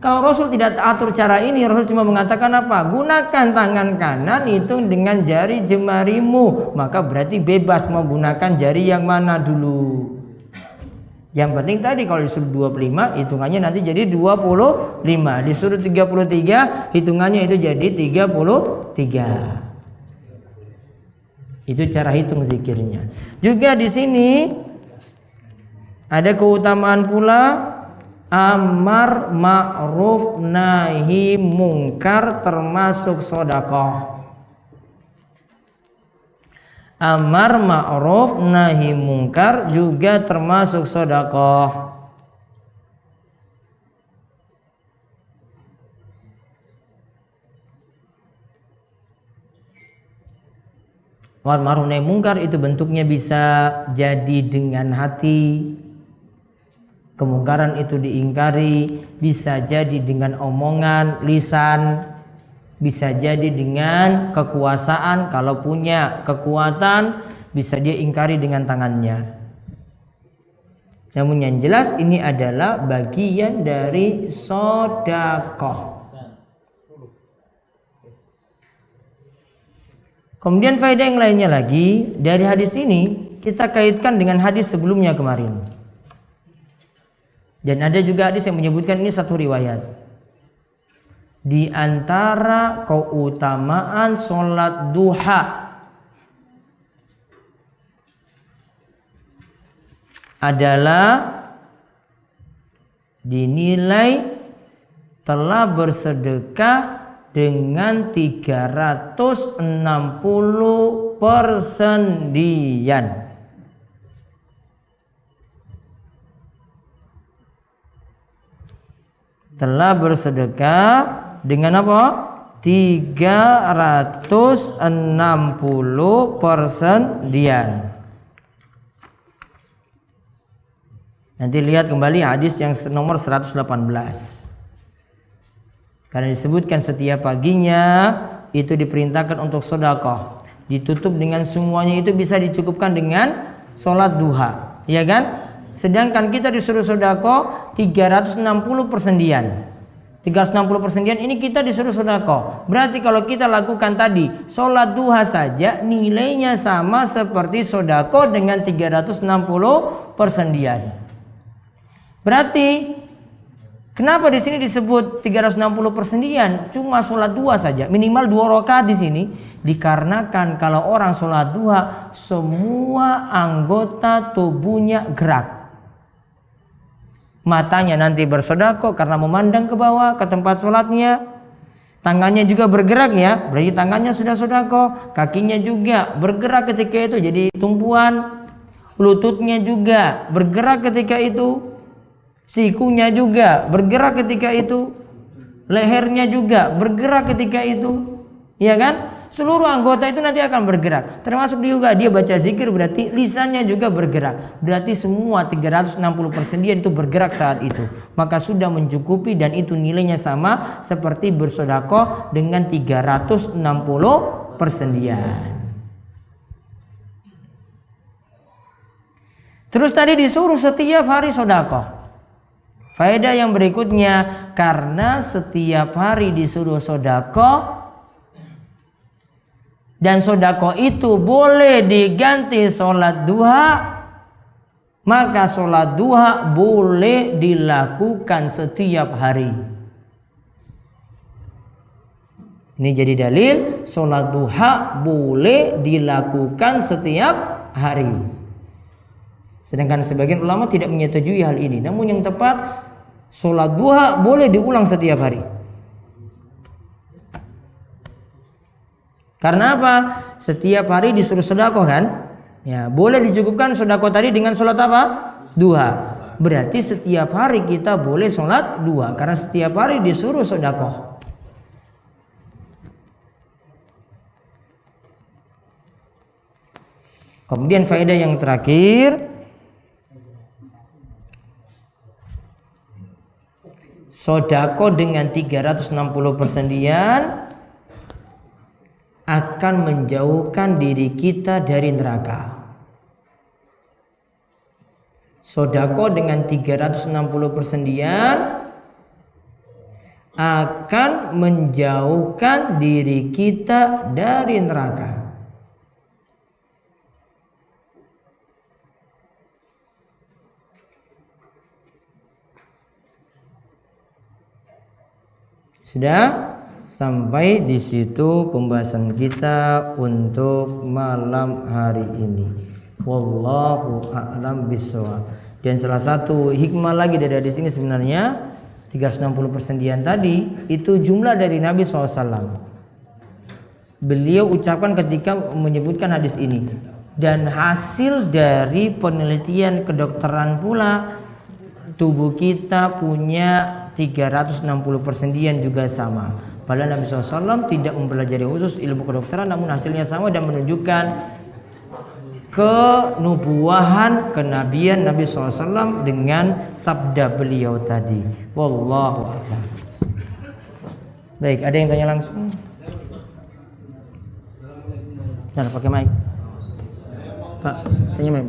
Kalau Rasul tidak atur cara ini, Rasul cuma mengatakan apa? Gunakan tangan kanan itu dengan jari jemarimu. Maka berarti bebas mau gunakan jari yang mana dulu. Yang penting tadi kalau disuruh 25, hitungannya nanti jadi 25. Disuruh 33, hitungannya itu jadi 33. Itu cara hitung zikirnya. Juga di sini ada keutamaan pula amar ma'ruf nahi mungkar termasuk sedekah. Amar ma'ruf nahi mungkar juga termasuk sedekah. Amar ma'ruf nahi mungkar itu bentuknya bisa jadi dengan hati, kemungkaran itu diingkari, bisa jadi dengan omongan, lisan, bisa jadi dengan kekuasaan. Kalau punya kekuatan, bisa dia ingkari dengan tangannya. Namun yang jelas ini adalah bagian dari sedekah. Kemudian faedah yang lainnya lagi dari hadis ini kita kaitkan dengan hadis sebelumnya kemarin. Dan ada juga hadis yang menyebutkan ini satu riwayat. Di antara keutamaan sholat duha adalah dinilai telah bersedekah dengan 360 persendian. Telah bersedekah dengan apa? 360 persendian. Nanti lihat kembali hadis yang nomor 118. Karena disebutkan setiap paginya itu diperintahkan untuk sedekah. Ditutup dengan semuanya itu bisa dicukupkan dengan sholat duha, ya kan? Sedangkan kita disuruh sedekah 360 persendian. 360 persendian ini kita disuruh sedekah. Berarti kalau kita lakukan tadi sholat duha saja nilainya sama seperti sedekah dengan 360 persendian. Berarti kenapa di sini disebut 360 persendian? Cuma sholat duha saja, minimal 2 rakaat di sini. Dikarenakan kalau orang sholat duha semua anggota tubuhnya gerak. Matanya nanti bersedekah karena memandang ke bawah ke tempat sholatnya. Tangannya juga bergerak ya, berarti tangannya sudah sedekah. Kakinya juga bergerak ketika itu jadi tumpuan. Lututnya juga bergerak ketika itu. Sikunya juga bergerak ketika itu. Lehernya juga bergerak ketika itu. Ya kan? Seluruh anggota itu nanti akan bergerak. Termasuk juga dia baca zikir berarti lisannya juga bergerak. Berarti semua 360 persendian itu bergerak saat itu. Maka sudah mencukupi dan itu nilainya sama seperti bersedekah dengan 360 persendian. Terus tadi disuruh setiap hari sedekah. Faedah yang berikutnya, karena setiap hari disuruh sedekah dan sedekah itu boleh diganti sholat duha, maka sholat duha boleh dilakukan setiap hari. Ini jadi dalil sholat duha boleh dilakukan setiap hari. Sedangkan sebagian ulama tidak menyetujui hal ini. Namun yang tepat sholat duha boleh diulang setiap hari. Karena apa? Setiap hari disuruh sedekah kan? Ya, boleh dicukupkan sedekah tadi dengan sholat apa? Duha. Berarti setiap hari kita boleh sholat duha karena setiap hari disuruh sedekah. Kemudian faedah yang terakhir, sedekah dengan 360 persendian akan menjauhkan diri kita dari neraka. Sedekah dengan 360 persendian akan menjauhkan diri kita dari neraka. Sudah sampai di situ pembahasan kita untuk malam hari ini. Wallahu a'lam bishawab. Dan salah satu hikmah lagi dari hadis ini sebenarnya 360 persendian tadi itu jumlah dari Nabi SAW. Beliau ucapkan ketika menyebutkan hadis ini. Dan hasil dari penelitian kedokteran pula, tubuh kita punya 360 persendian juga sama. Padahal Nabi SAW tidak mempelajari khusus ilmu kedokteran, namun hasilnya sama dan menunjukkan kenubuahan, kenabian Nabi SAW dengan sabda beliau tadi. Wallahu a'lam. Baik, ada yang tanya langsung? Nah, pakai mic. Pak, tanya mic.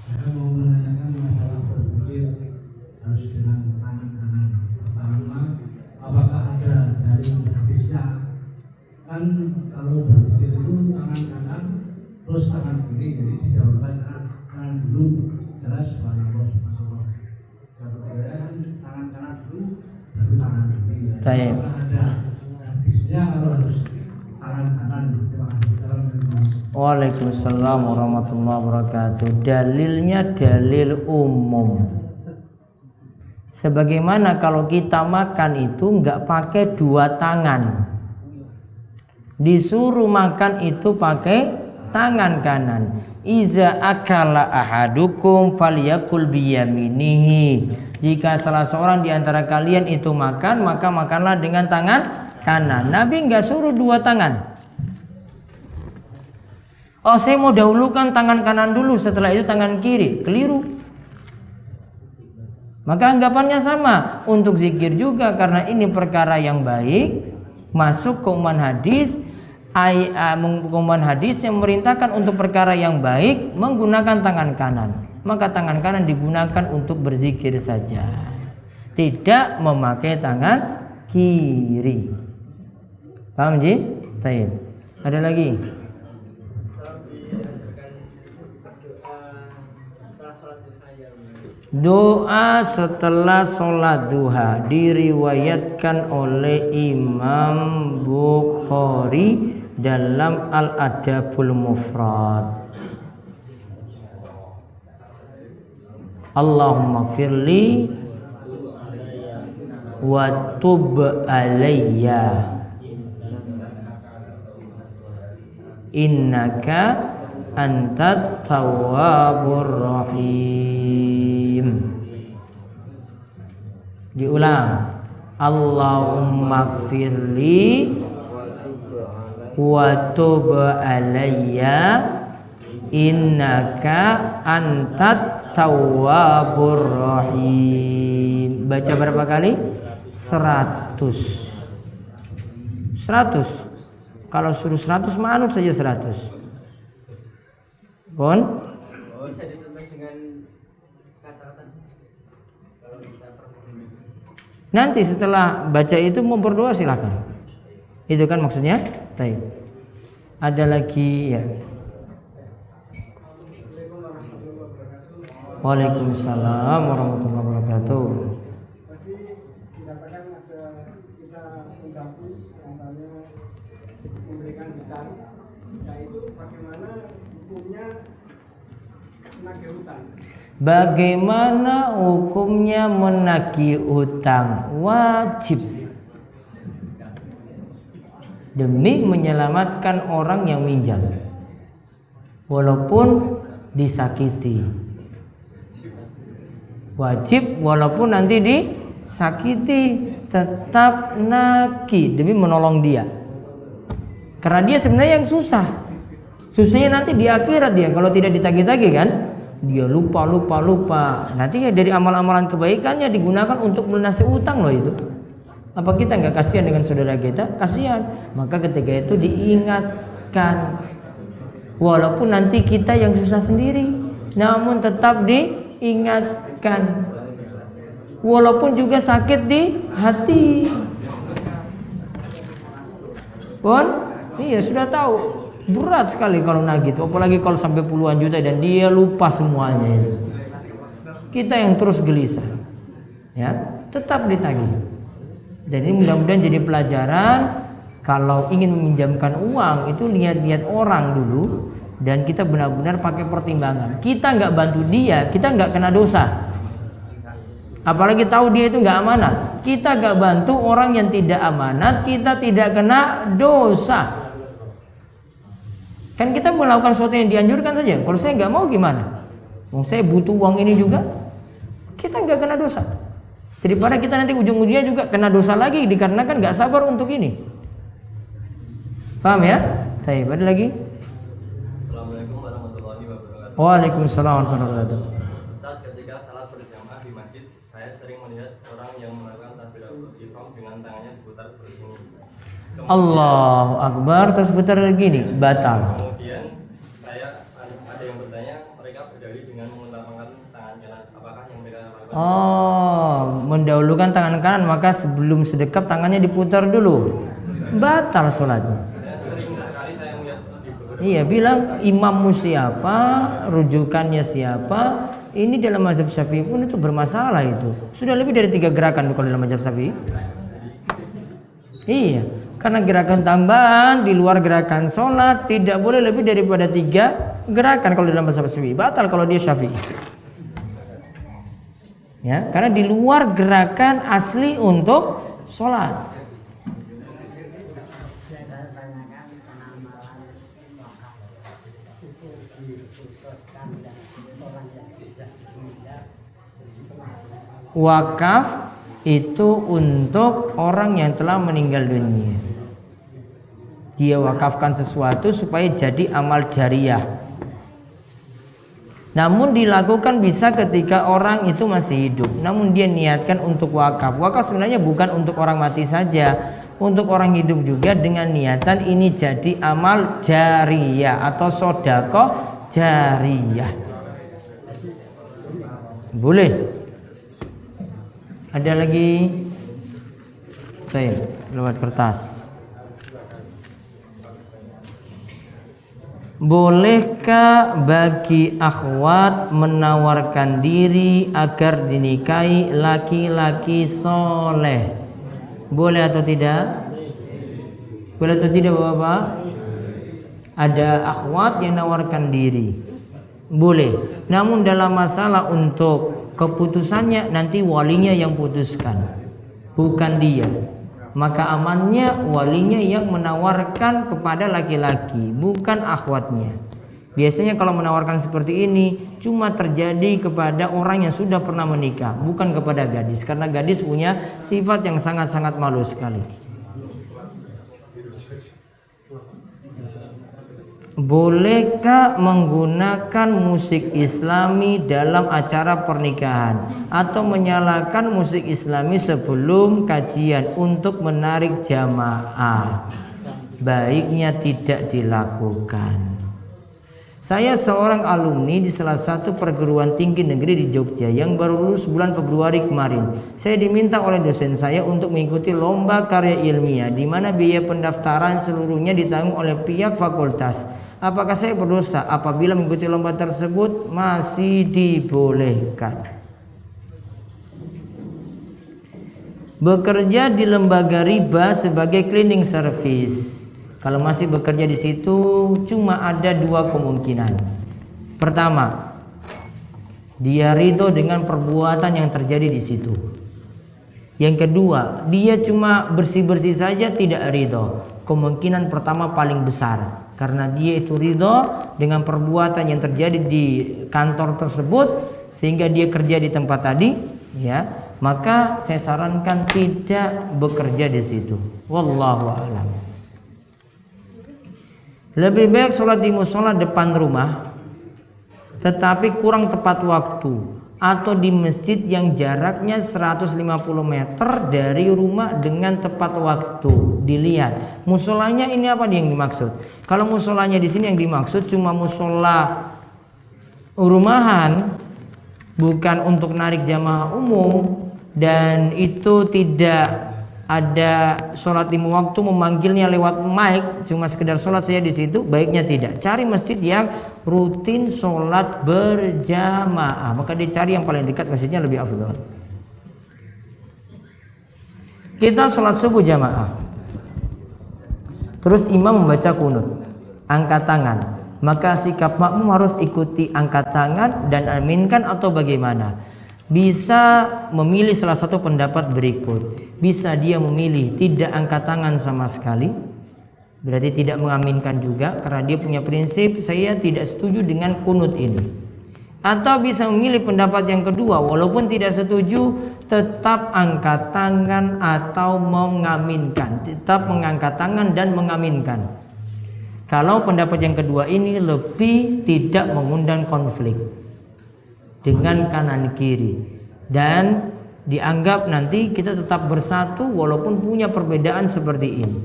Saya mau menanyakan masalah berpikir harus dengan tangan kanan. jelas subhanallah subhanallah. Satu kan tangan kanan dulu baru tangan kiri. Baik. Ada hadisnya kalau harus tangan kanan. Waalaikumsalam warahmatullahi wabarakatuh. Dalilnya dalil umum. Sebagaimana kalau kita makan itu nggak pakai dua tangan, disuruh makan itu pakai tangan kanan. Iza akala ahadukum falyakul biyaminihi. Jika salah seorang di antara kalian itu makan, maka makanlah dengan tangan kanan. Nabi nggak suruh dua tangan. Oh, saya mau dahulukan tangan kanan dulu, setelah itu tangan kiri. Keliru. Maka anggapannya sama untuk zikir juga, karena ini perkara yang baik, masuk ke umuman hadis. Umuman hadis yang memerintahkan untuk perkara yang baik menggunakan tangan kanan. Maka tangan kanan digunakan untuk berzikir saja, tidak memakai tangan kiri. Paham Ji? Baik. Ada lagi? Doa setelah sholat duha diriwayatkan oleh Imam Bukhari dalam Al-Adabul Mufrad. Allahumma gfirli wa tub alayya innaka antat tawwabur rahim. Diulang. Allahumma gfirli wa tub alayya innaka antat tawwabur rahim. Baca berapa kali? 100. Kalau suruh 100 manut saja 100. Bon? Bisa ditambah dengan kata-kata kalau kita permohonan. Nanti setelah baca itu mau berdoa silakan. Itu kan maksudnya? Baik. Ada lagi ya. Waalaikumsalam warahmatullahi wabarakatuh. Tadi dikatakan ada kita menghapus misalnya memberikan hutang, yaitu bagaimana hukumnya menagih hutang. Bagaimana hukumnya menagih hutang? Wajib. Demi menyelamatkan orang yang minjam, walaupun disakiti. Wajib walaupun nanti disakiti, tetap nagih demi menolong dia. Karena dia sebenarnya yang susah. Susahnya nanti di akhirat dia kalau tidak ditagih-tagih kan, dia lupa. Nanti ya dari amal-amalan kebaikannya digunakan untuk melunasi utang loh itu. Apa kita nggak kasihan dengan saudara kita? Kasihan. Maka ketika itu diingatkan, walaupun nanti kita yang susah sendiri, namun tetap diingatkan. Walaupun juga sakit di hati. Pun, iya sudah tahu. Berat sekali kalau nagih itu, apalagi kalau sampai puluhan juta dan dia lupa semuanya ini. Kita yang terus gelisah. Ya, tetap ditagih. Dan ini mudah-mudahan jadi pelajaran, kalau ingin meminjamkan uang itu lihat-lihat orang dulu dan kita benar-benar pakai pertimbangan. Kita nggak bantu dia, kita nggak kena dosa. Apalagi tahu dia itu nggak amanat, kita nggak bantu orang yang tidak amanat, kita tidak kena dosa. Kan kita melakukan sesuatu yang dianjurkan saja. Kalau saya nggak mau gimana? Saya butuh uang ini juga, kita nggak kena dosa. Daripada kita nanti ujung-ujungnya juga kena dosa lagi dikarenakan nggak sabar untuk ini. Paham ya? Baik, ada lagi? Assalamualaikum warahmatullahi wabarakatuh. Waalaikumsalam warahmatullahi wabarakatuh. Ustaz, ketika salat berjamaah di masjid, saya sering melihat orang yang melakukan takbiratul ihram dengan tangannya seputar seperti ini. Allahu Akbar, terus putar gini, batal. Kemudian saya ada yang bertanya, mereka berdalih dengan mengutamakan tangan kanan. Apakah yang mereka lakukan? Oh, mendahulukan tangan kanan, maka sebelum sedekap tangannya diputar dulu. Batal sholatnya. Sering sekali saya melihat di beberapa Iya, bilang imammu siapa, rujukannya siapa, Ini dalam mazhab Syafi'i pun itu bermasalah itu. Sudah lebih dari 3 gerakan kalau dalam mazhab Syafi'i. Iya, karena gerakan tambahan di luar gerakan sholat tidak boleh lebih daripada 3 gerakan kalau dalam mazhab Syafi'i. Batal kalau dia Syafi'i. Ya, karena di luar gerakan asli untuk sholat. Wakaf itu untuk orang yang telah meninggal dunia. Dia wakafkan sesuatu supaya jadi amal jariah. Namun dilakukan bisa ketika orang itu masih hidup. Namun dia niatkan untuk wakaf. Wakaf sebenarnya bukan untuk orang mati saja, untuk orang hidup juga dengan niatan ini jadi amal jariah atau sedekah jariah. Boleh. Ada lagi? Baik, lewat kertas. Bolehkah bagi akhwat menawarkan diri agar dinikahi laki-laki soleh? Boleh atau tidak? Boleh atau tidak Bapak? Ada akhwat yang menawarkan diri. Boleh. Namun dalam masalah untuk keputusannya nanti walinya yang putuskan, bukan dia. Maka amannya walinya yang menawarkan kepada laki-laki, bukan akhwatnya. Biasanya kalau menawarkan seperti ini cuma terjadi kepada orang yang sudah pernah menikah, bukan kepada gadis, karena gadis punya sifat yang sangat-sangat malu sekali. Bolehkah menggunakan musik islami dalam acara pernikahan atau menyalakan musik islami sebelum kajian untuk menarik jamaah? Baiknya tidak dilakukan. Saya seorang alumni di salah satu perguruan tinggi negeri di Jogja yang baru lulus bulan Februari kemarin. Saya diminta oleh dosen saya untuk mengikuti lomba karya ilmiah di mana biaya pendaftaran seluruhnya ditanggung oleh pihak fakultas. Apakah saya berdosa apabila mengikuti lomba tersebut? Masih dibolehkan. Bekerja di lembaga riba sebagai cleaning service. Kalau masih bekerja di situ cuma ada 2 kemungkinan. Pertama, dia ridho dengan perbuatan yang terjadi di situ. Yang kedua, dia cuma bersih-bersih saja tidak ridho. Kemungkinan pertama paling besar, karena dia itu ridho dengan perbuatan yang terjadi di kantor tersebut sehingga dia kerja di tempat tadi, ya, maka saya sarankan tidak bekerja di situ. Wallahu a'lam. Lebih baik sholat di musola depan rumah tetapi kurang tepat waktu, atau di masjid yang jaraknya 150 meter dari rumah dengan tepat waktu. Dilihat musolanya ini apa yang dimaksud. Kalau musolanya di sini yang dimaksud cuma musola rumahan, bukan untuk narik jamaah umum, dan itu tidak ada sholat lima waktu memanggilnya lewat mic, cuma sekedar sholat saja di situ, baiknya tidak. Cari masjid yang rutin sholat berjamaah, maka dicari yang paling dekat, masjidnya lebih afdal. Kita sholat subuh jamaah, terus imam membaca kunut, angkat tangan, maka sikap makmum harus ikuti angkat tangan dan aminkan atau bagaimana? Bisa memilih salah satu pendapat berikut. Bisa dia memilih tidak angkat tangan sama sekali, berarti tidak mengaminkan juga, karena dia punya prinsip saya tidak setuju dengan kunut ini. Atau bisa memilih pendapat yang kedua, walaupun tidak setuju tetap angkat tangan atau mengaminkan, tetap mengangkat tangan dan mengaminkan. Kalau pendapat yang kedua ini lebih tidak mengundang konflik dengan kanan kiri, dan dianggap nanti kita tetap bersatu walaupun punya perbedaan seperti ini.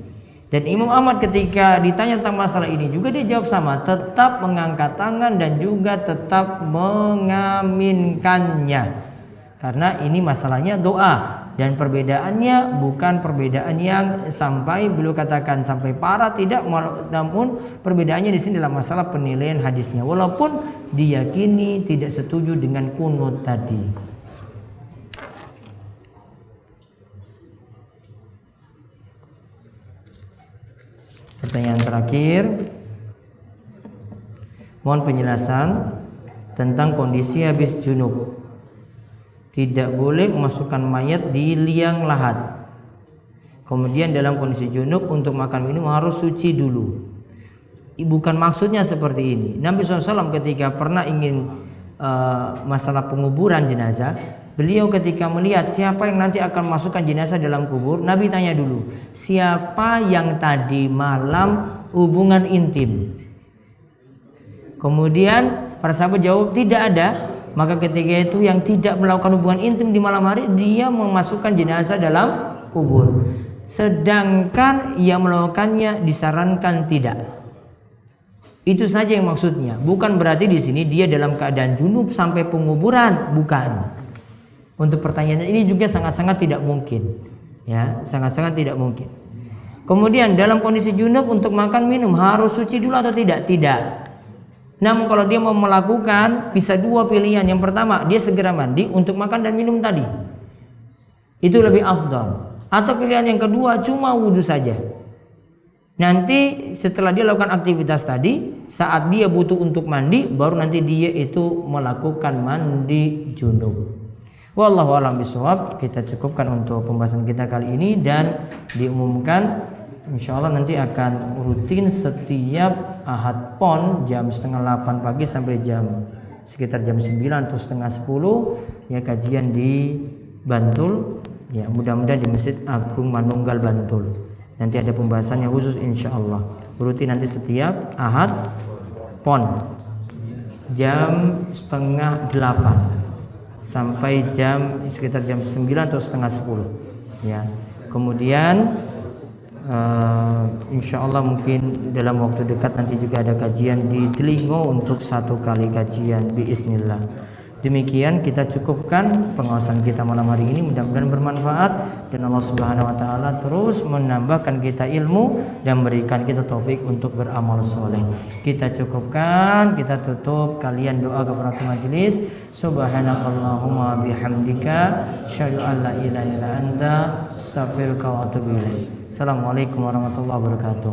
Dan Imam Ahmad ketika ditanya tentang masalah ini juga dia jawab sama, tetap mengangkat tangan dan juga tetap mengaminkannya, karena ini masalahnya doa, dan perbedaannya bukan perbedaan yang sampai beliau katakan sampai parah, tidak, namun perbedaannya di sini dalam masalah penilaian hadisnya, walaupun diyakini tidak setuju dengan kunut tadi. Pertanyaan terakhir, mohon penjelasan tentang kondisi habis junub. Tidak boleh memasukkan mayat di liang lahat. Kemudian dalam kondisi junub untuk makan minum harus suci dulu. Bukan maksudnya seperti ini. Nabi SAW ketika pernah ingin masalah penguburan jenazah, beliau ketika melihat siapa yang nanti akan masukkan jenazah dalam kubur, Nabi tanya dulu, siapa yang tadi malam hubungan intim? Kemudian para sahabat jawab tidak ada. Maka ketika itu yang tidak melakukan hubungan intim di malam hari, dia memasukkan jenazah dalam kubur. Sedangkan yang melakukannya disarankan tidak. Itu saja yang maksudnya. Bukan berarti di sini dia dalam keadaan junub sampai penguburan, bukan. Untuk pertanyaan ini juga sangat-sangat tidak mungkin. Ya, sangat-sangat tidak mungkin. Kemudian dalam kondisi junub untuk makan minum harus suci dulu atau tidak? Tidak. Namun kalau dia mau melakukan, bisa dua pilihan. Yang pertama, dia segera mandi untuk makan dan minum tadi. Itu lebih afdal. Atau pilihan yang kedua, cuma wudhu saja. Nanti setelah dia lakukan aktivitas tadi, saat dia butuh untuk mandi, baru nanti dia itu melakukan mandi junub. Wallahu a'lam bishawab. Kita cukupkan untuk pembahasan kita kali ini, dan diumumkan insya Allah nanti akan rutin setiap Ahad Pon jam 7:30 pagi sampai sekitar jam 9 atau 9:30 ya, kajian di Bantul ya, mudah-mudahan di Masjid Agung Manunggal Bantul. Nanti ada pembahasan yang khusus insya Allah, rutin nanti setiap Ahad Pon jam 7:30 sampai sekitar jam 9 atau 9:30 ya. Kemudian insya Allah mungkin dalam waktu dekat nanti juga ada kajian di Telingo untuk 1 kali kajian biiznillah. Demikian kita cukupkan pengawasan kita malam hari ini, mudah-mudahan bermanfaat dan Allah Subhanahu wa taala terus menambahkan kita ilmu dan berikan kita taufik untuk beramal soleh. Kita cukupkan, kita tutup, kalian doa kafaratul majelis. Subhanakallahumma bihamdika asyhadu an la ilaha illa anta astaghfiruka wa atubu ilaik. Assalamualaikum warahmatullahi wabarakatuh.